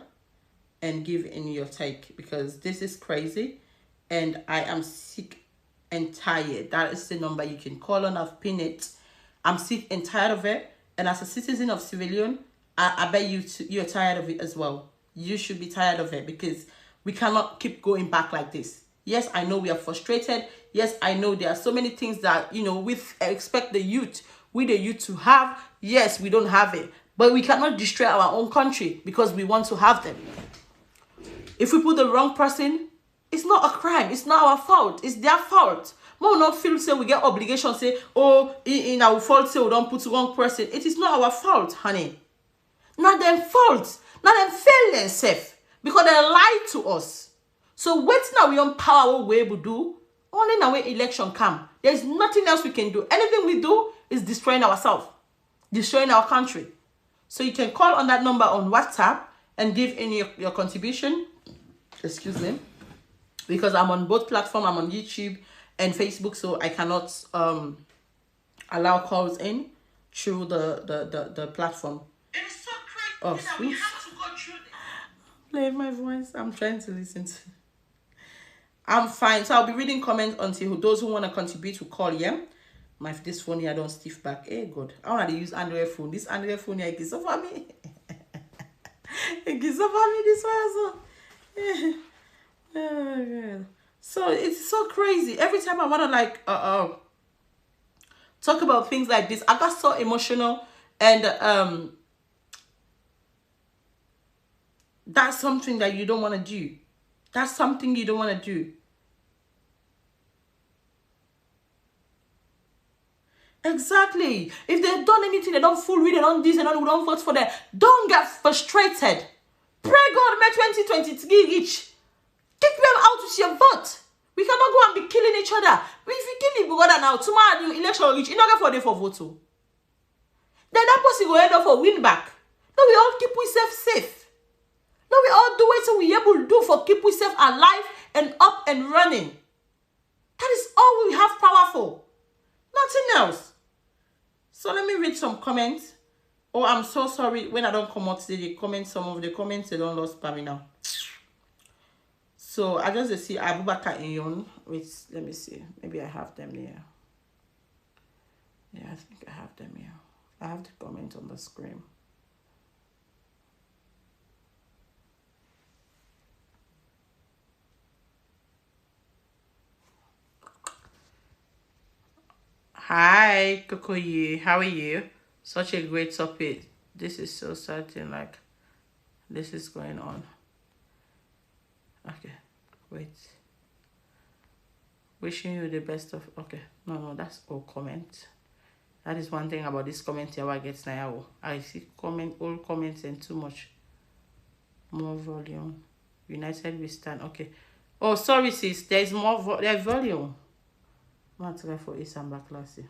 and give in your take, because this is crazy and I am sick and tired. That is the number you can call on. I've pinned it. I'm sick and tired of it. And as a citizen of Sierra Leone, I bet you're tired of it as well. You should be tired of it, because we cannot keep going back like this. Yes, I know we are frustrated. Yes, I know there are so many things that, you know, we expect the youth to have. Yes, we don't have it. But we cannot destroy our own country because we want to have them. If we put the wrong person, it's not a crime. It's not our fault. It's their fault. More not feel say we get obligation say, oh, in our fault say we don't put the wrong person. It is not our fault, honey. Not them fault. Not them fail themselves. Because they lied to us. So what now we on power what we able to do? Only now when election come. There's nothing else we can do. Anything we do is destroying ourselves. Destroying our country. So you can call on that number on WhatsApp and give in your contribution. Excuse me. Because I'm on both platforms. I'm on YouTube and Facebook. So I cannot allow calls in through the platform. It is so crazy that we have to go through this. Play my voice. I'm trying to listen to. I'm fine. So I'll be reading comments until those who want to contribute to call, yeah? This phone here don't stiff back. Hey, God. I want to use Android phone. This Android phone here, it gives over me. It gives over me this one. So. Oh, God. So it's so crazy. Every time I want to like talk about things like this, I got so emotional. And that's something that you don't want to do. That's something you don't want to do. Exactly. If they've done anything, they don't fool with, they don't this, they don't vote for them. Don't get frustrated. Pray God, may 2023 reach. Kick them out with your vote. We cannot go and be killing each other. If you kill each other now, tomorrow the election reach, you don't get for them for vote. Then that person will end up for win back. No, we all keep ourselves safe. No, we all do it so we able to do for keep ourselves alive and up and running. That is all we have power for. Nothing else. So let me read some comments. Oh, I'm so sorry when I don't come out today. They comment some of the comments they don't lost by me now. So I just see Abubakar Iyon. Wait, let me see. Maybe I have them here. Yeah, I think I have them here. I have the comment on the screen. Hi, Kokoye. How are you? Such a great topic. This is so certain, like, this is going on. Okay, wait. Wishing you the best of... Okay, no, that's all comment. That is one thing about this comment here I get now. I see all comments and too much. More volume. United we stand. Okay. Oh, sorry, sis. There's more there's volume. I'm going to try for Isamba classy.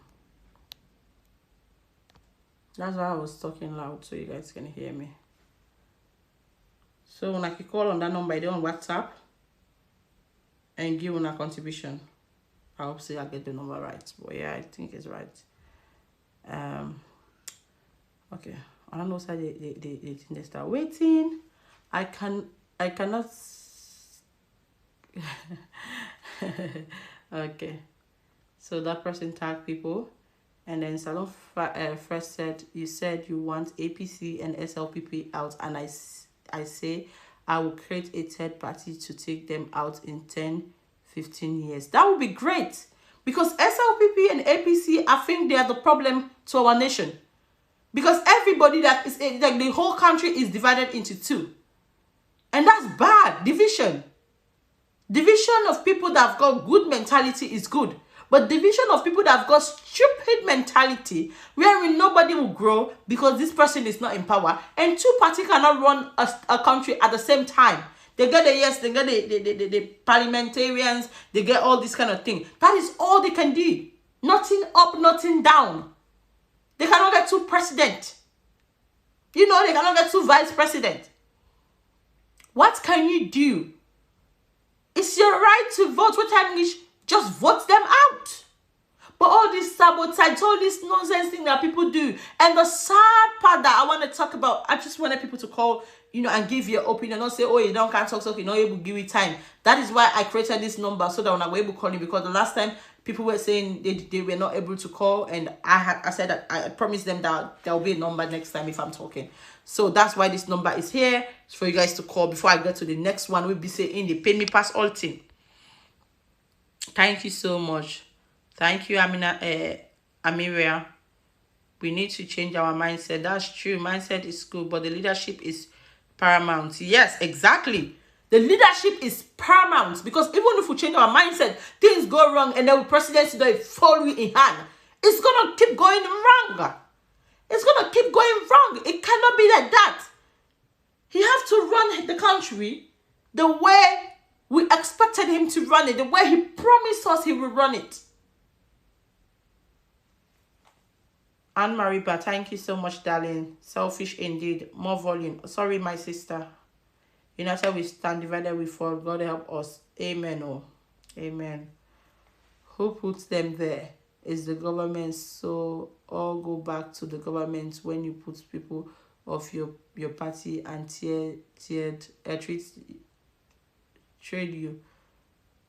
That's why I was talking loud so you guys can hear me. So when I can call on that number, I do on WhatsApp and give on a contribution. I hope I get the number right. But yeah, I think it's right. Okay. I don't know why they start waiting. I cannot. Okay. So that person tag people And then Salon first said, you said you want APC and SLPP out, and I say I will create a third party to take them out in 10-15 years. That would be great, because SLPP and APC, I think they are the problem to our nation, because everybody that is like the whole country is divided into two, and that's bad. Division of people that have got good mentality is good. But division of people that have got stupid mentality, wherein nobody will grow because this person is not in power, and two parties cannot run a country at the same time. They get the yes, they get the parliamentarians, they get all this kind of thing. That is all they can do. Nothing up, nothing down. They cannot get two president. You know, they cannot get two vice president. What can you do? It's your right to vote. What time is just vote them out. But all this sabotage, all this nonsense thing that people do. And the sad part that I want to talk about, I just wanted people to call, you know, and give your opinion. Not say, oh, you don't can't talk, you're not able to give it time. That is why I created this number, so that when I were able to call you, because the last time people were saying they were not able to call, and I said that I promised them that there will be a number next time if I'm talking. So that's why this number is here. It's for you guys to call before I get to the next one. We'll be saying they pay me pass all thing. Thank you so much. Thank you, Amiria. We need to change our mindset. That's true. Mindset is good, but the leadership is paramount. Yes, exactly. The leadership is paramount, because even if we change our mindset, things go wrong, and then the presidency don't follow you in hand. It's gonna keep going wrong. It's gonna keep going wrong. It cannot be like that. He have to run the country the way we expected him to run it, the way he promised us he will run it. Anne Mariba, thank you so much, darling. Selfish indeed. More volume. Sorry, my sister. United we stand, divided we fall. God help us. Amen. Oh, amen. Who puts them there? Is the government. So all go back to the government when you put people of your party and trade you.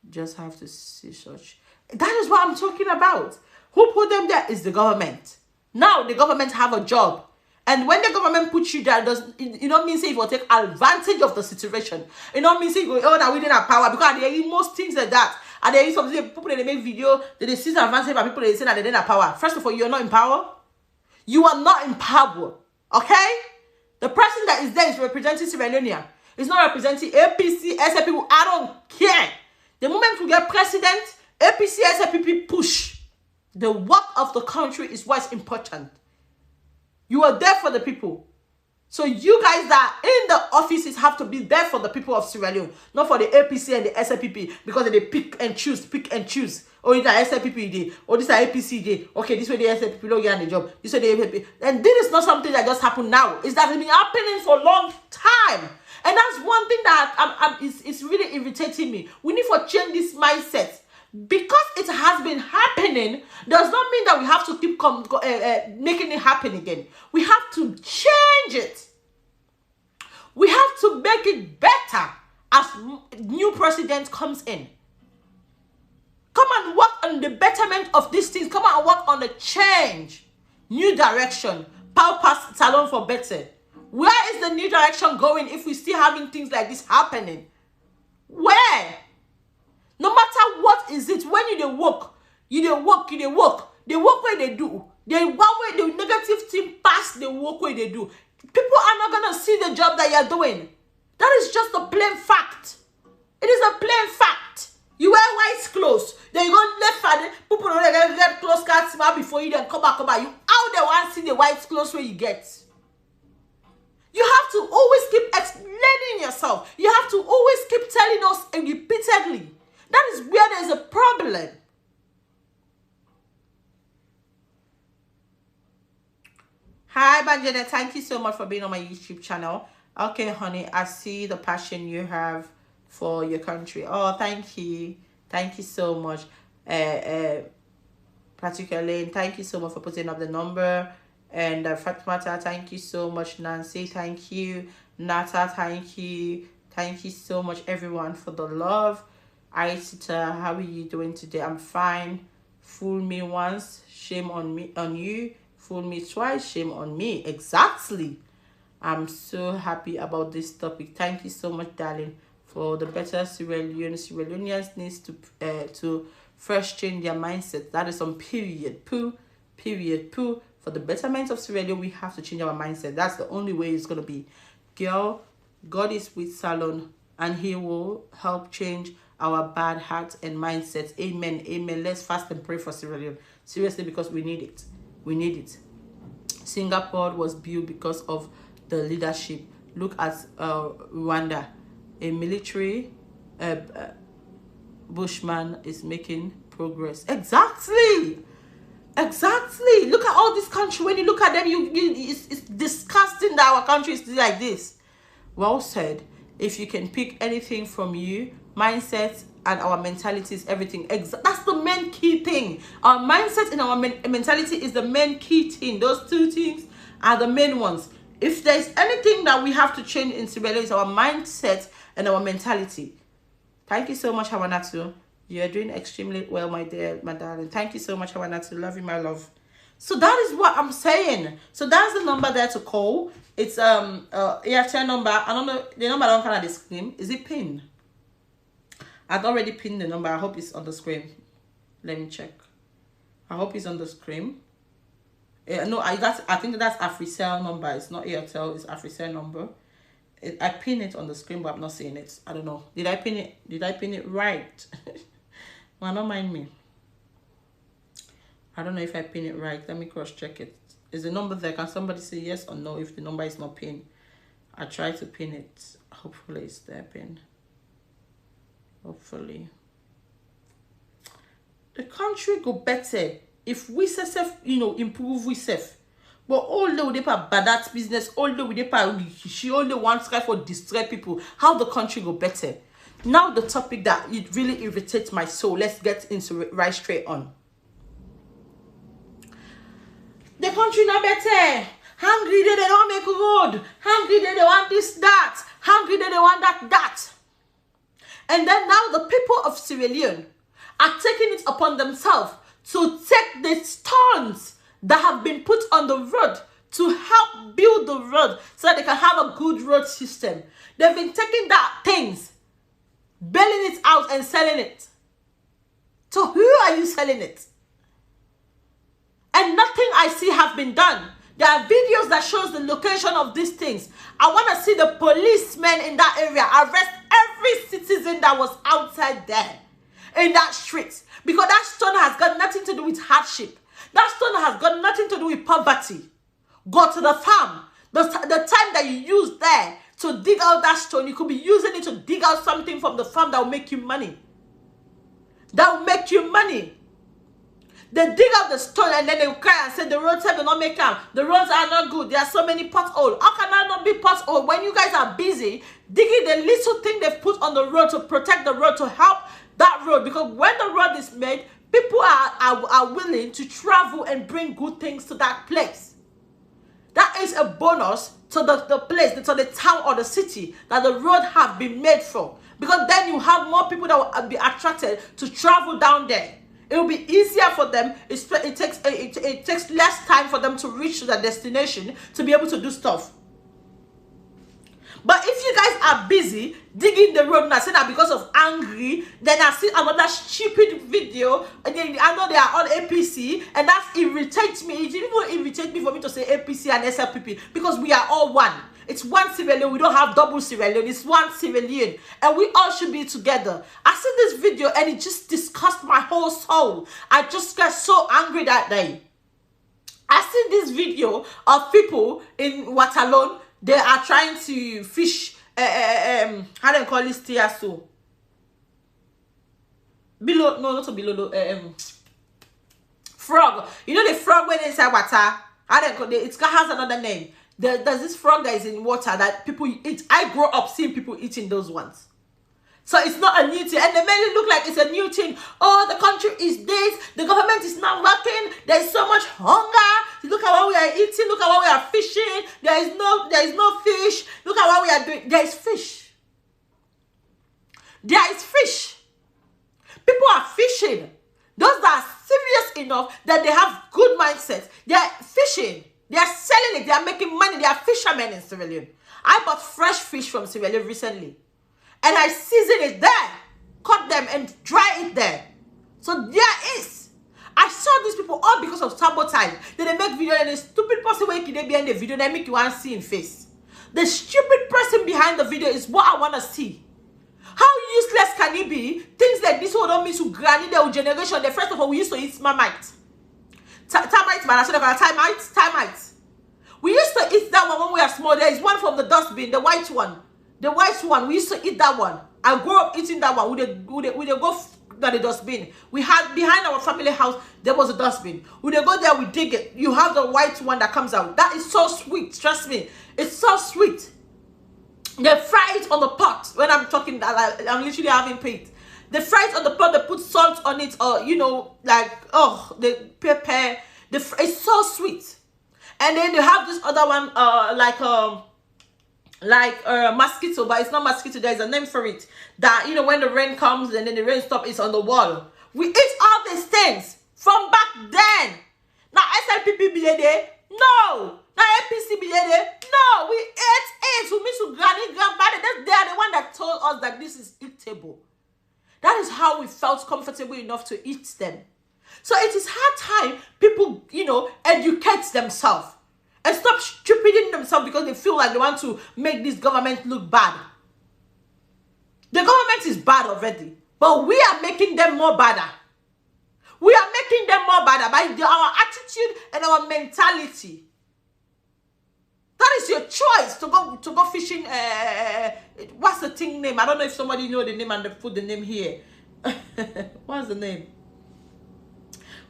Just have to see such. That is what I'm talking about. Who put them there? Is the government. Now the government have a job. And when the government puts you there, you don't mean say it will take advantage of the situation. You don't mean say you go, oh, that we didn't have power, because they use most things like that. And they use something, people they make video, they see some advantage by people, they say that they didn't have power. First of all, you're not in power. You are not in power. Okay? The person that is there is representing Sierra Leone. It's not representing APC, SLPP. I don't care. The moment we get president, APC, SLPP push. The work of the country is what's important. You are there for the people. So you guys that are in the offices have to be there for the people of Sierra Leone, not for the APC and the SLPP, because they pick and choose. Oh, it's the SLPP day, or this is APC day. Okay, this way the SLPP don't get the job. This way the APP. And this is not something that just happened now. It's that it's been happening for a long time. And that's one thing that is really irritating me. We need to change this mindset. Because it has been happening does not mean that we have to keep making it happen again. We have to change it. We have to make it better as new president comes in. Come and work on the betterment of these things. Come and work on the change. New direction. Power pass salon for better. Where is the new direction going if we're still having things like this happening? Where? No matter what is it, when you work. The work where they do. The one way the negative thing pass the work where they do. People are not gonna see the job that you're doing. That is just a plain fact. It is a plain fact. You wear white clothes, then you go left and people don't get clothes can't smile before you then come back. You out there want to see the white clothes where you get. You have to always keep explaining yourself. You have to always keep telling us repeatedly. That is where there's a problem. Hi, Banjana. Thank you so much for being on my YouTube channel. Okay, honey, I see the passion you have for your country. Oh, thank you. Thank you so much. Particularly, thank you so much for putting up the number. And Fatmata, thank you so much. Nancy, thank you. Nata, thank you. Thank you so much, everyone, for the love. Aisita, how are you doing today? I'm fine. Fool me once, shame on me, on you. Fool me twice, shame on me. Exactly. I'm so happy about this topic. Thank you so much, darling, for the better Sierra Leone. Sierra Leoneans needs to first change their mindset. That is on period. Poo, period. Poo. For the betterment of Sierra Leone, we have to change our mindset. That's the only way it's gonna be. Girl, God is with Salon, and He will help change our bad hearts and mindsets. Amen. Amen. Let's fast and pray for Sierra Leone. Seriously, because we need it. We need it. Singapore was built because of the leadership. Look at Rwanda. A military bushman is making progress. Exactly. Exactly. Look at all this country. When you look at them, it's disgusting that our country is like this. Well said. If you can pick anything from you, mindset and our mentalities, everything. That's the main key thing. Our mindset and our mentality is the main key thing. Those two things are the main ones. If there's anything that we have to change in Sierra Leone, it's our mindset and our mentality. Thank you so much, Hawanatu. You're doing extremely well, my dear, my darling. Thank you so much, Hawanatu. Love you, my love. So that is what I'm saying. So that's the number there to call. It's AirTel number. I don't know the number. I don't kind of the screen. Is it pinned? I've already pinned the number. I hope it's on the screen. Let me check. I hope it's on the screen. No, I think that's Africell number. It's not AirTel. It's Africell number. I pin it on the screen, but I'm not seeing it. I don't know. Did I pin it? Did I pin it right? Well, don't mind me. I don't know if I pin it right. Let me cross check it. Is the number there? Can somebody say yes or no if the number is not pinned? I try to pin it. Hopefully it's there pinned. Hopefully. The country go better if we self, improve we self. But all the way bad that business, all the way she only wants try for destroy people. How the country go better? Now the topic that it really irritates my soul. Let's get into it right straight on. The country not better. Hungry they don't make road. Hungry they want this, that. Hungry they want that. And then now the people of Sierra Leone are taking it upon themselves to take the stones that have been put on the road to help build the road so that they can have a good road system. They've been taking that things, bailing it out and selling it. So who are you selling it? And nothing I see have been done. There are videos that shows the location of these things. I want to see the policemen in that area arrest every citizen that was outside there in that street. Because that stone has got nothing to do with hardship. That stone has got nothing to do with poverty. Go to the farm. The time that you use there to dig out that stone, you could be using it to dig out something from the farm that will make you money. That will make you money. They dig out the stone and then they will cry and say the roads have not make them. The roads are not good. There are so many potholes. How can that not be pothole when you guys are busy digging the little thing they've put on the road to protect the road, to help that road? Because when the road is made, people are willing to travel and bring good things to that place. That is a bonus to the place, to the town or the city that the road have been made for. Because then you have more people that will be attracted to travel down there. It will be easier for them. It takes less time for them to reach their destination to be able to do stuff. But if you guys are busy digging the road and I say that because of angry, then I see another stupid video, and then I know they are on APC, and that irritates me. It even irritates me for me to say APC and SLPP because we are all one. It's one Sierra Leone. We don't have double Sierra Leone. It's one Sierra Leone, and we all should be together. I see this video and it just disgusts my whole soul. I just got so angry that day. I see this video of people in Waterloo. They are trying to fish, how do you call this, tiaso? Below, no, not below, frog. You know the frog when inside water? How do you call it? It has another name. There's this frog that is in water that people eat. I grew up seeing people eating those ones. So it's not a new thing. And they made it look like it's a new thing. Oh, the country is this. The government is not working. There's so much hunger. Look at what we are eating. Look at what we are fishing. There is no fish. Look at what we are doing. There is fish. There is fish. People are fishing. Those that are serious enough that they have good mindsets. They are fishing. They are selling it. They are making money. They are fishermen in Sierra Leone. I bought fresh fish from Sierra Leone recently. And I season it there. Cut them and dry it there. So there is. I saw these people all because of sabotage. Then they make video and the stupid person where they behind the video, they make you want to see in face. The stupid person behind the video is what I want to see. How useless can it be? Things like this will don't miss to granny their generation. The first of all, we used to eat marmite. Termite, man. I said termite. We used to eat that one when we were small. There is one from the dustbin, the white one. The white one, we used to eat that one. I grew up eating that one. We go to the dustbin. We had behind our family house, there was a dustbin. We go there, we dig it. You have the white one that comes out. That is so sweet. Trust me. It's so sweet. They fry it on the pot. When I'm talking that, I'm literally having pain. They fry it on the pot. They put salt on it, or you know, like the pepper. It's so sweet. And then they have this other one, mosquito, but it's not mosquito. There's a name for it. That you know, when the rain comes and then the rain stops, it's on the wall. We eat all these things from back then. Now SLPP be there? No. Now APC be there? No. We ate it. We miss to granny, grandfather. They are the one that told us that this is eatable. That is how we felt comfortable enough to eat them. So it is high time people, you know, educate themselves and stop stupiding themselves because they feel like they want to make this government look bad. The government is bad already, but we are making them more badder. We are making them more badder by our attitude and our mentality. That is your choice to go fishing. What's the thing name? I don't know if somebody know the name and they put the name here. What's the name?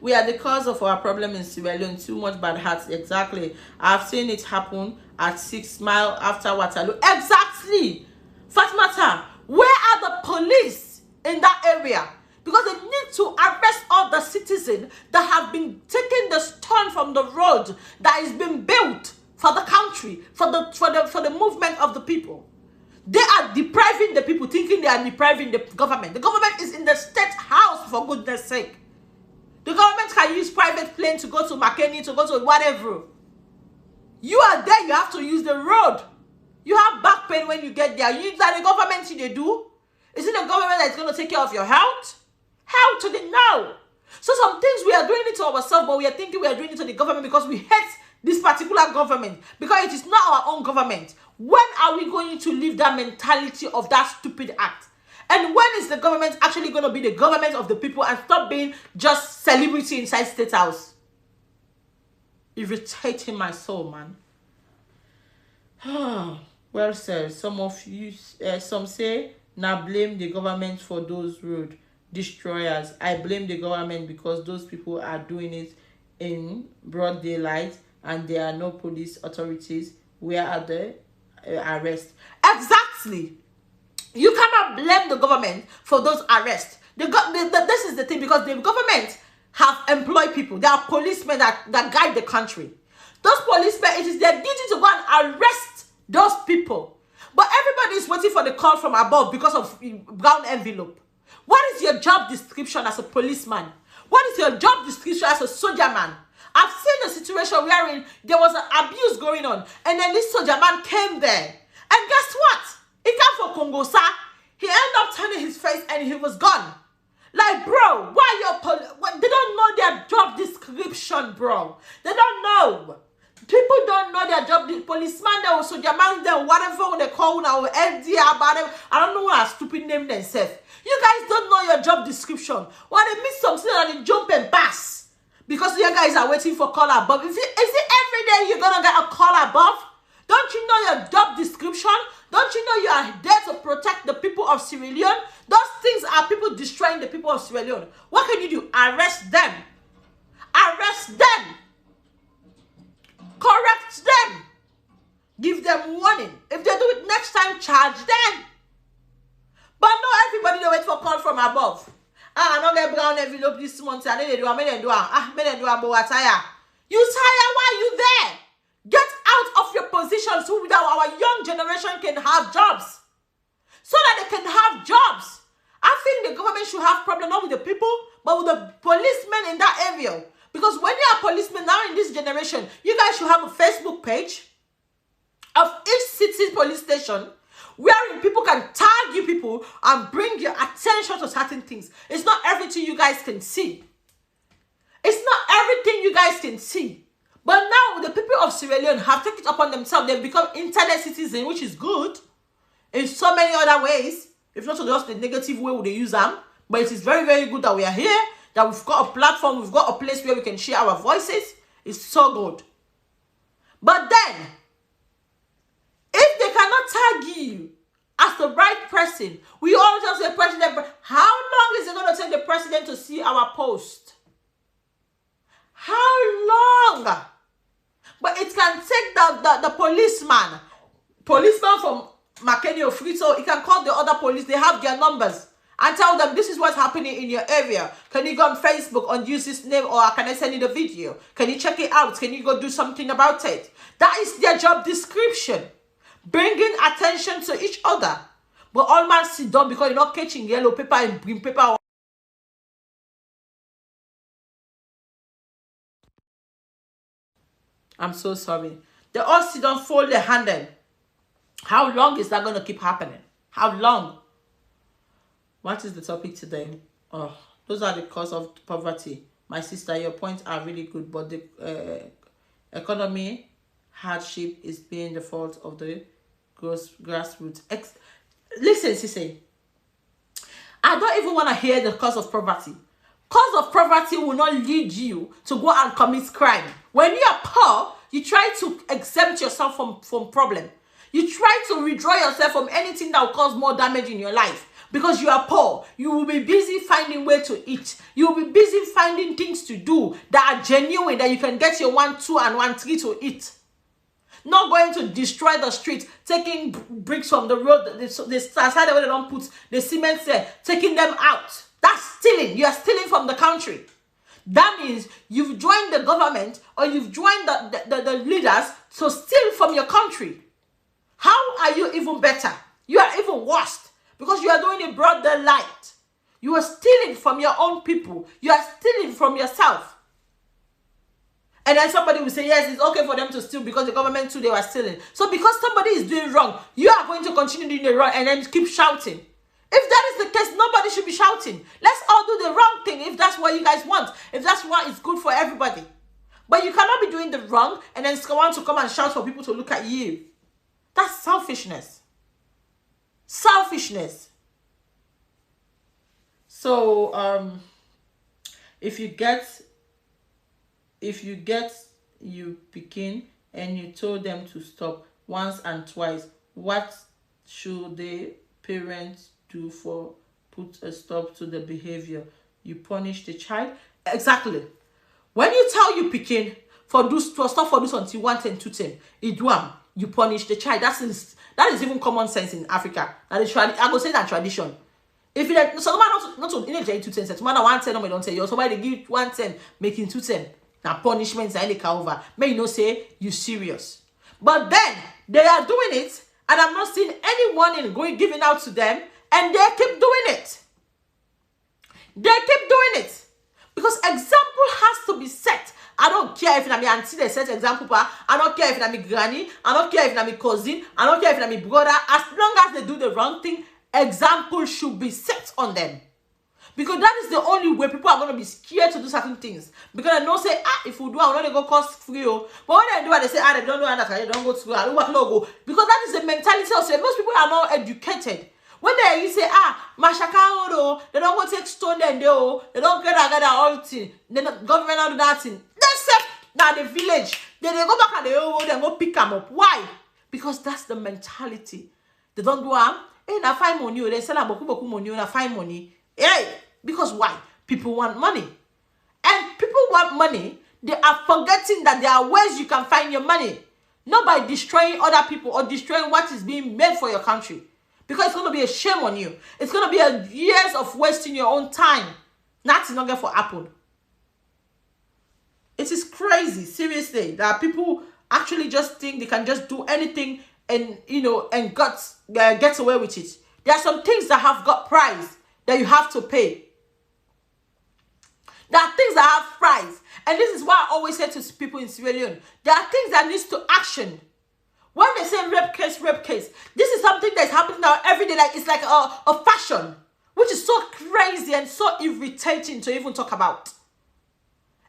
We are the cause of our problem in Sierra Leone. Too much bad hearts. Exactly. I've seen it happen at 6 Mile after Waterloo. Exactly. Fatmata, where are the police in that area? Because they need to arrest all the citizens that have been taking the stone from the road that is being built for the country, for the movement of the people. They are depriving the people, thinking they are depriving the government. The government is in the state house, for goodness sake. The government can use private plane to go to McKinney, to go to whatever. You are there, you have to use the road. You have back pain when you get there. You that the government they do? Is it the government that's going to take care of your health? How to the no? So some things we are doing it to ourselves, but we are thinking we are doing it to the government because we hate this particular government, because it is not our own government. When are we going to leave that mentality of that stupid act? And when is the government actually going to be the government of the people and stop being just celebrity inside State House? Irritating my soul, man. Well said. Some of you, some say, now blame the government for those road destroyers. I blame the government because those people are doing it in broad daylight and there are no police authorities. Where are the arrests? Exactly. You cannot blame the government for those arrests. This is the thing, because the government have employed people. There are policemen that guide the country. Those policemen, it is their duty to go and arrest those people. But everybody is waiting for the call from above because of brown envelope. What is your job description as a policeman? What is your job description as a soldier man? I've seen a situation wherein there was an abuse going on, and then this soldier man came there. And guess what? He came for Congo, sir. He ended up turning his face and he was gone. Like, bro, why your they don't know their job description, bro. They don't know. People don't know their job. The policeman, there was soldier man, there, whatever they call now, LDR, whatever. I don't know what a stupid name themselves. You guys don't know your job description. When they miss something and they jump and pass, because you guys are waiting for call above. Is it every day you're gonna get a call above? Don't you know your job description? Don't you know you are there to protect the people of Sierra Leone? Those things are people destroying the people of Sierra Leone. What can you do? Arrest them. Arrest them. Correct them. Give them warning. If they do it next time, charge them. But not everybody they wait for call from above. I don't get brown envelope this month. I need to do. I made them do. But tire. You tire? Why are you there? Get out of your position so that our young generation can have jobs. So that they can have jobs. I think the government should have problem not with the people, but with the policemen in that area. Because when you are policemen now in this generation, you guys should have a Facebook page of each city police station where people can tag you people and bring your attention to certain things. It's not everything you guys can see. It's not everything you guys can see. But now the people of Sierra Leone have taken it upon themselves. They've become internet citizens, which is good in so many other ways. If not just the negative way they use them. But it is very, very good that we are here, that we've got a platform, we've got a place where we can share our voices. It's so good. But then, if they cannot tag you as the right person, we all just say president, how long is it going to take the president to see our post? How long? But it can take the policeman from McKinney or Frito, he can call the other police, they have their numbers, and tell them this is what's happening in your area. Can you go on Facebook and use this name, or can I send you the video? Can you check it out? Can you go do something about it? That is their job description. Bringing attention to each other. But all man sit down because you're not catching yellow paper and green paper. I'm so sorry. They all sit down, fold their hand in. How long is that going to keep happening? How long? What is the topic today? Oh, those are the cause of poverty. My sister, your points are really good, but the economy hardship is being the fault of the grassroots. Listen, Sissy. I don't even want to hear the cause of poverty. Cause of poverty will not lead you to go and commit crime. When you are poor, you try to exempt yourself from problem. You try to withdraw yourself from anything that will cause more damage in your life. Because you are poor, you will be busy finding way to eat. You will be busy finding things to do that are genuine, that you can get your 1, 2, and 1, 3 to eat. Not going to destroy the street, taking bricks from the road, the side where they don't put the cement there, taking them out. That's stealing. You are stealing from the country. That means you've joined the government, or you've joined the leaders to steal from your country. How are you even better? You are even worse. Because you are doing it broad daylight. You are stealing from your own people. You are stealing from yourself. And then somebody will say, yes, it's okay for them to steal because the government too, they were stealing. So because somebody is doing wrong, you are going to continue doing the wrong and then keep shouting. If that is the case, nobody should be shouting. Let's all do the wrong thing if that's what you guys want. If that's what is good for everybody. But you cannot be doing the wrong and then want to come and shout for people to look at you. That's selfishness. Selfishness. So if you get you begin and you told them to stop once and twice, what should the parents do for put a stop to the behavior? You punish the child. Exactly. When you tell you picking for do to stop for this until 1 10 2 10, you punish the child. That is even common sense in Africa. That is I go say that tradition. If you like, so the man not to in a 2 10 set, man 1 10 no don't tell you. So why they give 1 10 making 2 10. Now punishments are like over. May you know say you serious. But then they are doing it, and I'm not seeing anyone in going giving out to them, and they keep doing it. They keep doing it. Because example has to be set. I don't care if it's my auntie they set example, I don't care if it's my granny, I don't care if it's my cousin, I don't care if it's my brother. As long as they do the wrong thing, example should be set on them. Because that is the only way people are going to be scared to do certain things. Because they don't say, if we do, I will not go cost free. But when they do it, they say, they don't know that, they don't go to school, I don't go. Because that is the mentality of say, most people are not educated. When you say, Mashaka, they don't go take stone and they don't get all thing. They not government not do that thing. That's it. Now the village, they go back and they go pick them up. Why? Because that's the mentality. They don't do na find money, they sell boku money, na find money. Hey, because why? People want money. And people want money, they are forgetting that there are ways you can find your money. Not by destroying other people or destroying what is being made for your country. Because it's going to be a shame on you. It's going to be years of wasting your own time. Nothing not going to happen. It is crazy, seriously, that people actually just think they can just do anything and, and get away with it. There are some things that have got price that you have to pay. There are things that have price. And this is why I always say to people in Sierra Leone, there are things that needs to action. When they say rape case, this is something that's happening now every day. Like it's like a fashion, which is so crazy and so irritating to even talk about.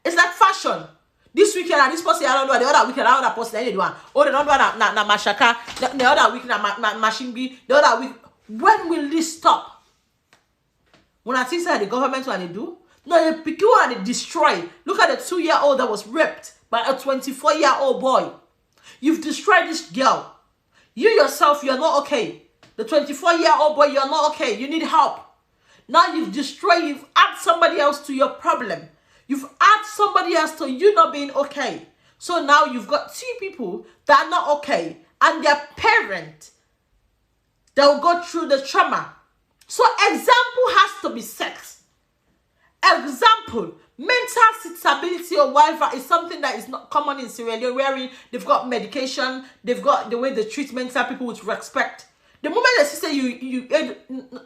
It's like fashion. This weekend and this person, I don't know. The other weekend, another person, they do one. Oh, the other one, na Mashaka. The other week, na Mashimbi. The other week. When will this stop? When I think that the government, what they do? No, they pick you and they destroy. Look at the 2-year-old that was raped by a 24-year-old boy. You've destroyed this girl. You yourself, you're not okay. The 24-year-old boy, you're not okay. You need help. Now you've destroyed, you've added somebody else to your problem. You've added somebody else to you not being okay. So now you've got 2 people that are not okay. And their parent, that will go through the trauma. So example has to be set. Example, mental stability or whatever is something that is not common in Sierra Leone, wherein they've got medication, they've got the way they treat mental people with respect. The moment they say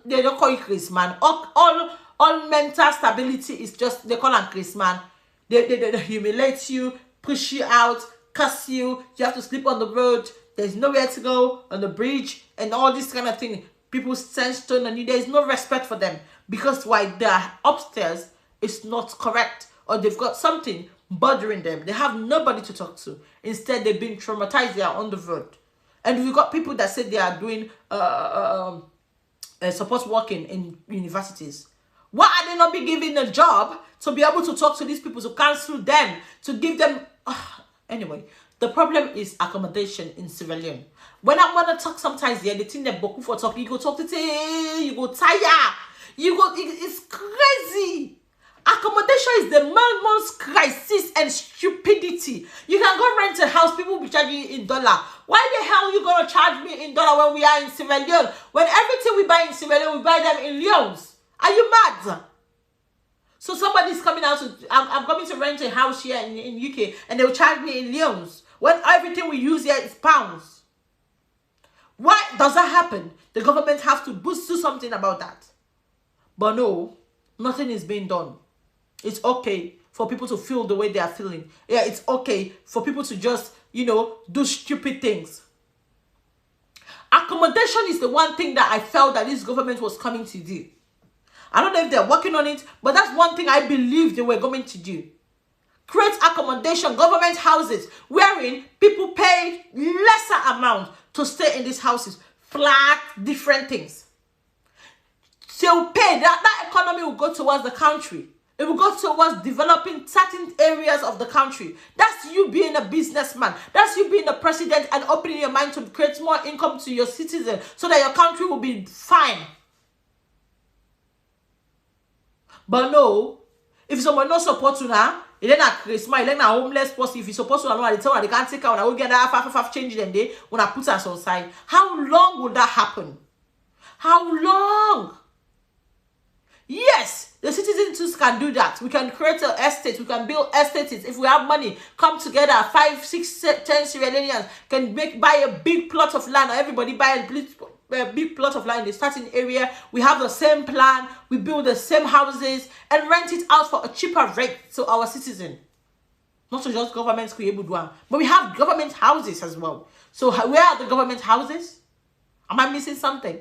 they don't call you Chris man. All mental stability is just, they call them Chris man. They humiliate you, push you out, curse you. You have to sleep on the road. There's nowhere to go, on the bridge, and all this kind of thing. People send stone on you. There is no respect for them because why they're upstairs is not correct, or they've got something bothering them. They have nobody to talk to. Instead, they've been traumatized. They are on the road. And we've got people that say they are doing support working in universities. Why are they not being given a job to be able to talk to these people, to counsel them, to give them... Anyway, the problem is accommodation in Sierra Leone. When I want to talk sometimes, yeah, the thing that boku for talk, you go talk to say, you go tire, you go, it's crazy. Accommodation is the most crisis and stupidity. You can go rent a house, people will be charging you in dollar. Why the hell are you going to charge me in dollar when we are in Sierra Leone? When everything we buy in Sierra Leone, we buy them in leones. Are you mad? So somebody's coming out to, I'm coming to rent a house here in UK, and they will charge me in leones when everything we use here is pounds. Why does that happen? The government have to do something about that. But no, nothing is being done. It's okay for people to feel the way they are feeling. Yeah, it's okay for people to just, do stupid things. Accommodation is the one thing that I felt that this government was coming to do. I don't know if they're working on it, but that's one thing I believe they were going to do. Create accommodation, government houses, wherein people pay lesser amount to stay in these houses. Flat, different things. They'll pay. That economy will go towards the country. It will go towards developing certain areas of the country. That's you being a businessman. That's you being a president and opening your mind to create more income to your citizens so that your country will be fine. But no, if someone not support you now, it then a Christmas, it then a homeless person. If you support you now, they tell you they can't take out. When I will get that 5 change them day when I put us on side. How long will that happen? How long? Yes, the citizens can do that. We can create an estate. We can build estates. If we have money, come together. 5, 6, 10 Sierra Leoneans can buy a big plot of land. Or everybody buy a big plot of land in a certain area. We have the same plan. We build the same houses and rent it out for a cheaper rate to our citizens. Not to just governments create one, but we have government houses as well. So where are the government houses? Am I missing something?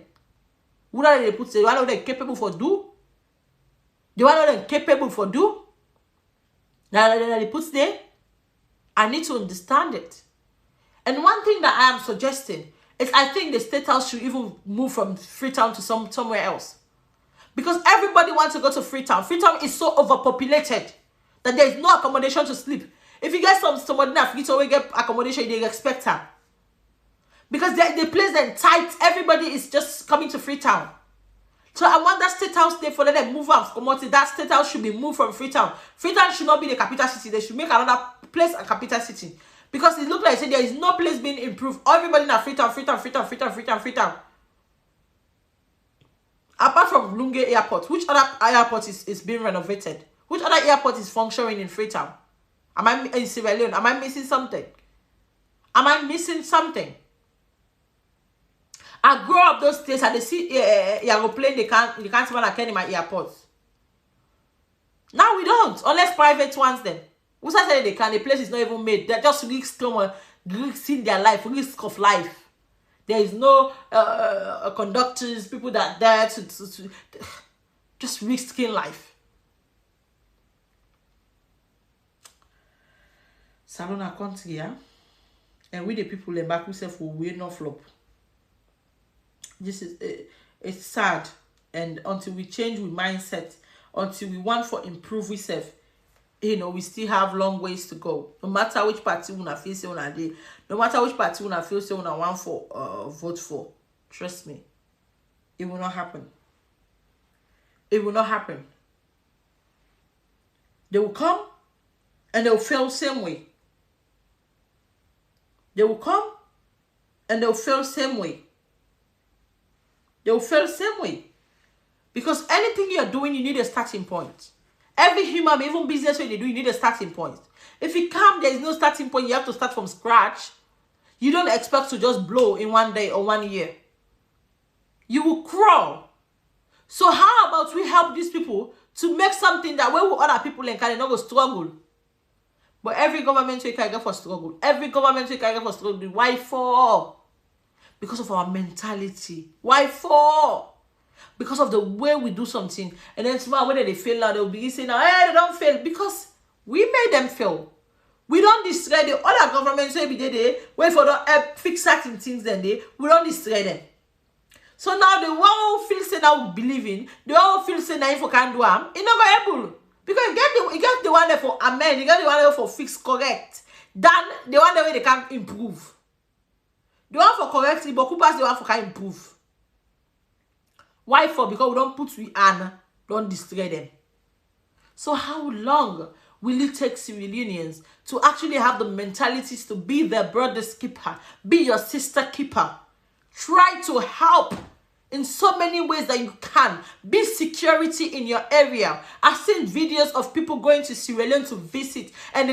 What are they put? What are they capable for do? The one that they're capable for do? That they put there? I need to understand it. And one thing that I am suggesting is I think the state house should even move from Freetown to somewhere else. Because everybody wants to go to Freetown. Freetown is so overpopulated that there is no accommodation to sleep. If you get somebody in Freetown will get accommodation, they expect her. Because they place them tight. Everybody is just coming to Freetown. So I want that state house there for them move out. That state house should be moved from Freetown. Freetown should not be the capital city. They should make another place a capital city. Because it looks like there is no place being improved. Everybody in Freetown. Apart from Lunge Airport, which other airport is being renovated? Which other airport is functioning in Freetown? Am I in Sierra Leone? Am I missing something? I grew up those days and they see aeroplane, they can't even attend in my airports. Now we don't don't, unless private ones then. Who said they can? The place is not even made. They're just risking their life, risk of life. There is no conductors, people that are there to just risking life. Salon a country, yeah? And we the people in back we for we no flop. This is it's sad, and until we change we mindset, until we want for improve ourselves, you know, we still have long ways to go. No matter which party una feel say una dey, no matter which party una feel say una want for vote for, trust me, it will not happen. It will not happen. They will come and they will fail same way. They will come and they'll fail same way. They'll fail same way. Because anything you're doing, you need a starting point. Every human, even business when you do, you need a starting point. If you come, there is no starting point. You have to start from scratch. You don't expect to just blow in one day or 1 year. You will crawl. So how about we help these people to make something that way with other people and can not go struggle? But every government we can get for struggle. Every government we can get for struggle. Why for? Because of our mentality. Why for? Because of the way we do something. And then tomorrow when they fail now, they'll be saying, hey, they don't fail. Because we made them fail. We don't destroy the other governments where we did it. Wait for them fix certain things then we don't destroy them. So now the one who feels say now believing, the one who feels say now if you can do them, it's not going able. Because you get the one there for amend, you get the one there for fix correct. Then the one there where they can improve. The one for correct, but who pass the one for can improve. Why for? Because we don't put we on, don't destroy them. So how long will it take civilians to actually have the mentalities to be their brother's keeper, be your sister keeper? Try to help in so many ways that you can. Be security in your area. I've seen videos of people going to Sierra Leone to visit, and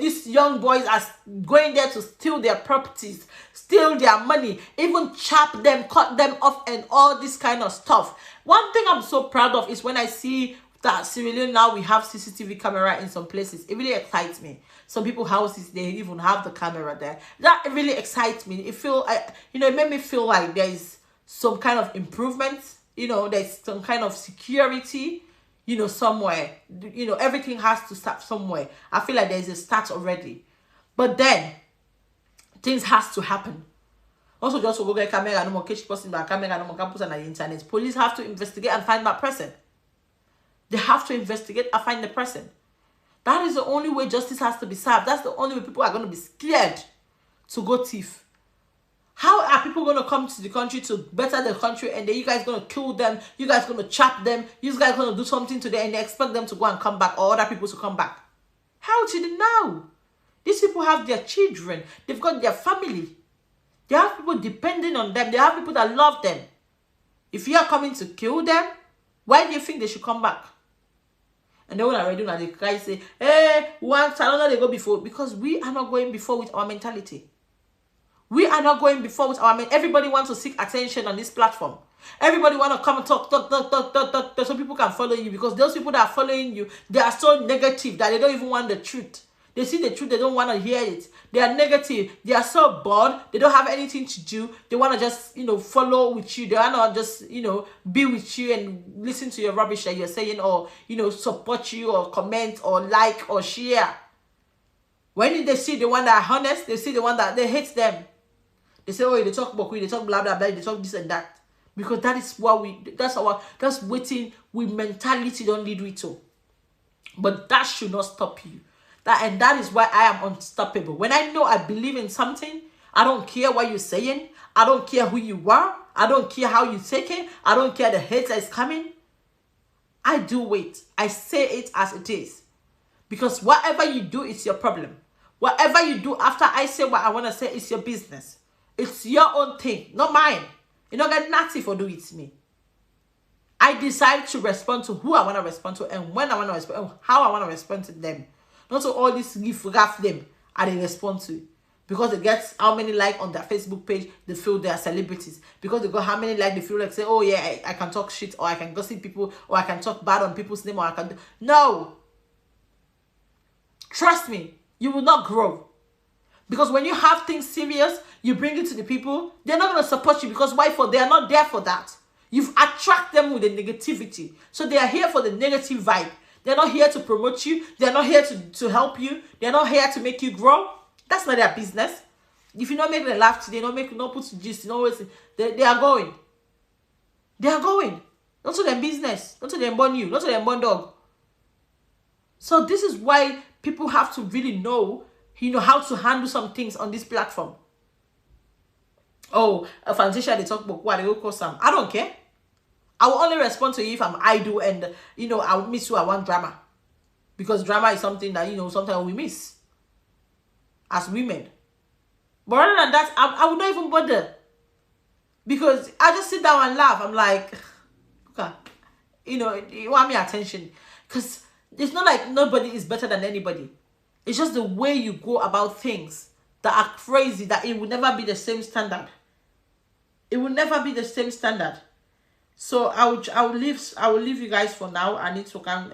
these young boys are going there to steal their properties, steal their money, even chop them, cut them off, and all this kind of stuff. One thing I'm so proud of is when I see that Sierra Leone now we have CCTV camera in some places. It really excites me. Some people's houses, they even have the camera there. That really excites me. It made me feel like there is some kind of improvement. There's some kind of security, somewhere. Everything has to start somewhere. I feel like there's a start already. But then, things has to happen. Also, just go get camera, no more catch person by camera, no more campus on the internet. Police have to investigate and find that person. They have to investigate and find the person. That is the only way justice has to be served. That's the only way people are going to be scared to go thief. How are people going to come to the country to better the country, and then you guys going to kill them, you guys going to chop them, you guys going to do something to them, and they expect them to go and come back, or other people to come back? How did you know? These people have their children. They've got their family. They have people depending on them. They have people that love them. If you are coming to kill them, why do you think they should come back? And then when I read it, the guy say, hey, once I don't know they go before. Because we are not going before with our mentality. We are not going before with our everybody wants to seek attention on this platform. Everybody want to come and talk, so people can follow you. Because those people that are following you, they are so negative that they don't even want the truth. They see the truth, they don't want to hear it. They are negative. They are so bored. They don't have anything to do. They want to just, follow with you. They want to just, be with you and listen to your rubbish that you're saying, or, support you, or comment, or like, or share. When they see the one that are honest, they see the one that they hate them. They say, oh, they talk about they talk blah, blah, blah, they talk this and that. Because that is what that's waiting with mentality don't lead we to. But that should not stop you. That is why I am unstoppable. When I know I believe in something, I don't care what you're saying. I don't care who you are. I don't care how you take it. I don't care the hate that is coming. I do it. I say it as it is. Because whatever you do, it's your problem. Whatever you do after I say what I want to say, it's your business. It's your own thing, not mine. You don't get nothing for doing it to me. I decide to respond to who I want to respond to, and when I want to respond, and how I want to respond to them. Not to all this riff-raff them I they respond to. Because they get how many likes on their Facebook page, they feel they are celebrities. Because they got how many likes, they feel like, say, oh yeah, I can talk shit, or I can gossip people, or I can talk bad on people's name, or I can do. No. Trust me, you will not grow. Because when you have things serious, you bring it to the people, they're not going to support you. Because why? For they are not there for that. You've attracted them with the negativity. So they are here for the negative vibe. They're not here to promote you. They're not here to help you. They're not here to make you grow. That's not their business. If you don't make them laugh today, not put gist, they are going. They are going. Not to their business. Not to them born you. Not to them born dog. So this is why people have to really know, how to handle some things on this platform. Oh, a Fantasia, they talk about what they will call some. I don't care. I will only respond to you if I'm idle and, I will miss you. I want drama. Because drama is something that, sometimes we miss as women. But other than that, I would not even bother. Because I just sit down and laugh. I'm like, okay, you want me attention. Because it's not like nobody is better than anybody. It's just the way you go about things that are crazy, that it will never be the same standard. It will never be the same standard. So I will leave you guys for now. I need to come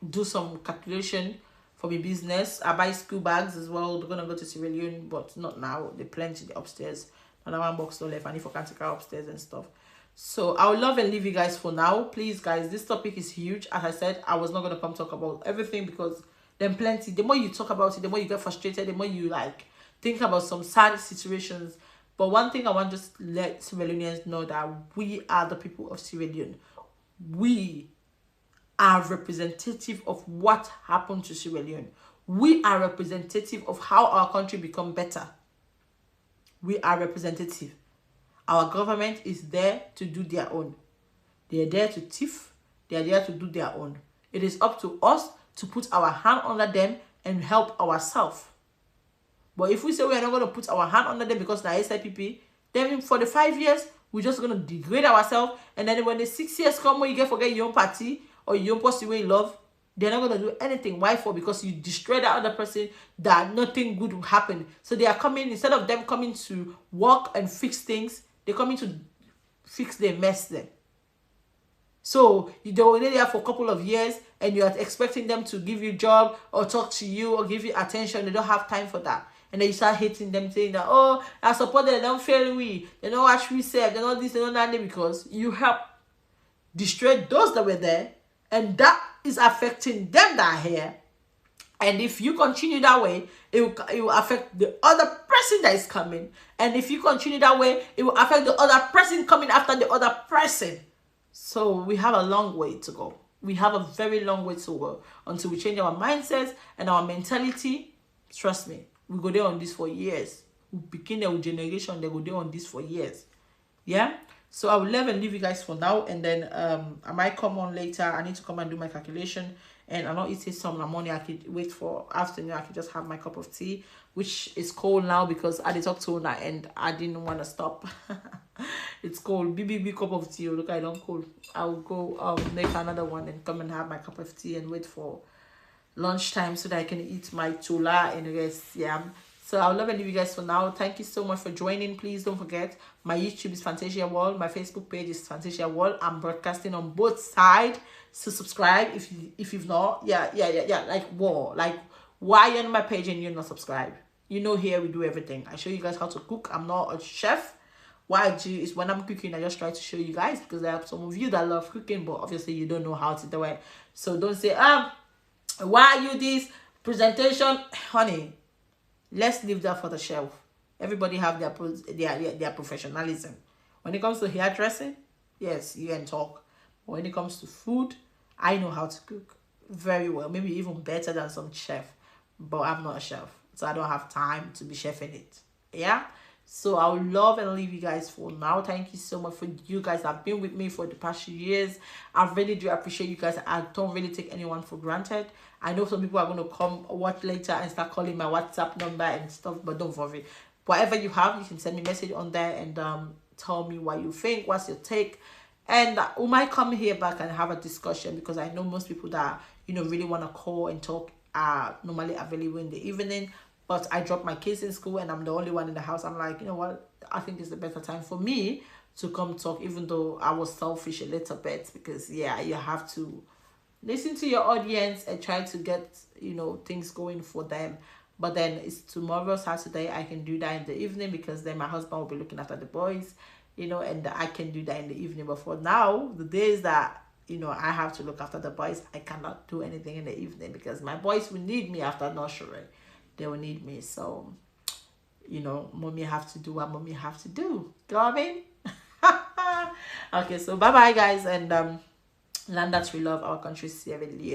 do some calculation for my business. I buy school bags as well. They're gonna go to Sierra Leone, but not now. They plenty upstairs. Another one box left. I need for take her upstairs and stuff. So I would love and leave you guys for now. Please, guys, this topic is huge. As I said, I was not gonna come talk about everything because then plenty. The more you talk about it, the more you get frustrated. The more you think about some sad situations. But one thing I want to just let Sierra Leoneans know, that we are the people of Sierra Leone. We are representative of what happened to Sierra Leone. We are representative of how our country become better. We are representative. Our government is there to do their own. They are there to thief. They are there to do their own. It is up to us to put our hand under them and help ourselves. But if we say we are not going to put our hand under them because they're SIPP, then for the 5 years, we're just going to degrade ourselves. And then when the 6 years come, when you forget your own party or your own person you love, they're not going to do anything. Why for? Because you destroy that other person, that nothing good will happen. So they are coming, instead of them coming to work and fix things, they're coming to fix their mess then. So they were there for a couple of years and you are expecting them to give you a job or talk to you or give you attention. They don't have time for that. And then you start hating them, saying that, oh, I support them, they don't fail we. They don't watch we say, they don't this, they don't that, because you help destroy those that were there. And that is affecting them that are here. And if you continue that way, it will affect the other person that is coming. And if you continue that way, it will affect the other person coming after the other person. So we have a long way to go. We have a very long way to go until we change our mindsets and our mentality. Trust me, we go there on this for years. We begin there with generation, they go there on this for years. Yeah? So I will leave you guys for now, and then I might come on later. I need to come and do my calculation, and I'm not eating some morning. I could wait for afternoon. I could just have my cup of tea, which is cold now because I did talk to her and I didn't want to stop. It's cold. Big cup of tea. Look, I don't cold. I'll go make another one and come and have my cup of tea and wait for lunchtime so that I can eat my chula and rest. Yeah. So I'll love and leave you guys for now. Thank you so much for joining. Please don't forget, my YouTube is Fantasia World. My Facebook page is Fantasia World. I'm broadcasting on both sides. So subscribe if you've not. Yeah. Like why you're on my page and you're not subscribed? Here we do everything. I show you guys how to cook. I'm not a chef. What I do is when I'm cooking, I just try to show you guys, because there are some of you that love cooking, but obviously you don't know how to do it. So don't say, why are you this presentation? Honey, let's leave that for the shelf. Everybody have their professionalism. When it comes to hairdressing, yes, you can talk. But when it comes to food, I know how to cook very well. Maybe even better than some chef. But I'm not a chef, so I don't have time to be chefing it. Yeah? So I would love and leave you guys for now. Thank you so much for you guys that have been with me for the past few years. I really do appreciate you guys. I don't really take anyone for granted. I know some people are going to come watch later and start calling my WhatsApp number and stuff, but don't worry. Whatever you have, you can send me a message on there and tell me what you think, what's your take, And we might come here back and have a discussion, because I know most people that, really want to call and talk are normally available in the evening. But I drop my kids in school and I'm the only one in the house. I'm like, you know what? I think it's the better time for me to come talk, even though I was selfish a little bit, because yeah, you have to listen to your audience and try to get, things going for them. But then it's tomorrow, Saturday. I can do that in the evening, because then my husband will be looking after the boys, and I can do that in the evening. But for now, the days that, I have to look after the boys, I cannot do anything in the evening, because my boys will need me after nursery. They will need me. So, mommy have to do what mommy have to do. You know what I mean? Okay, so bye bye, guys, and land that we love, our country, Sierra Leone.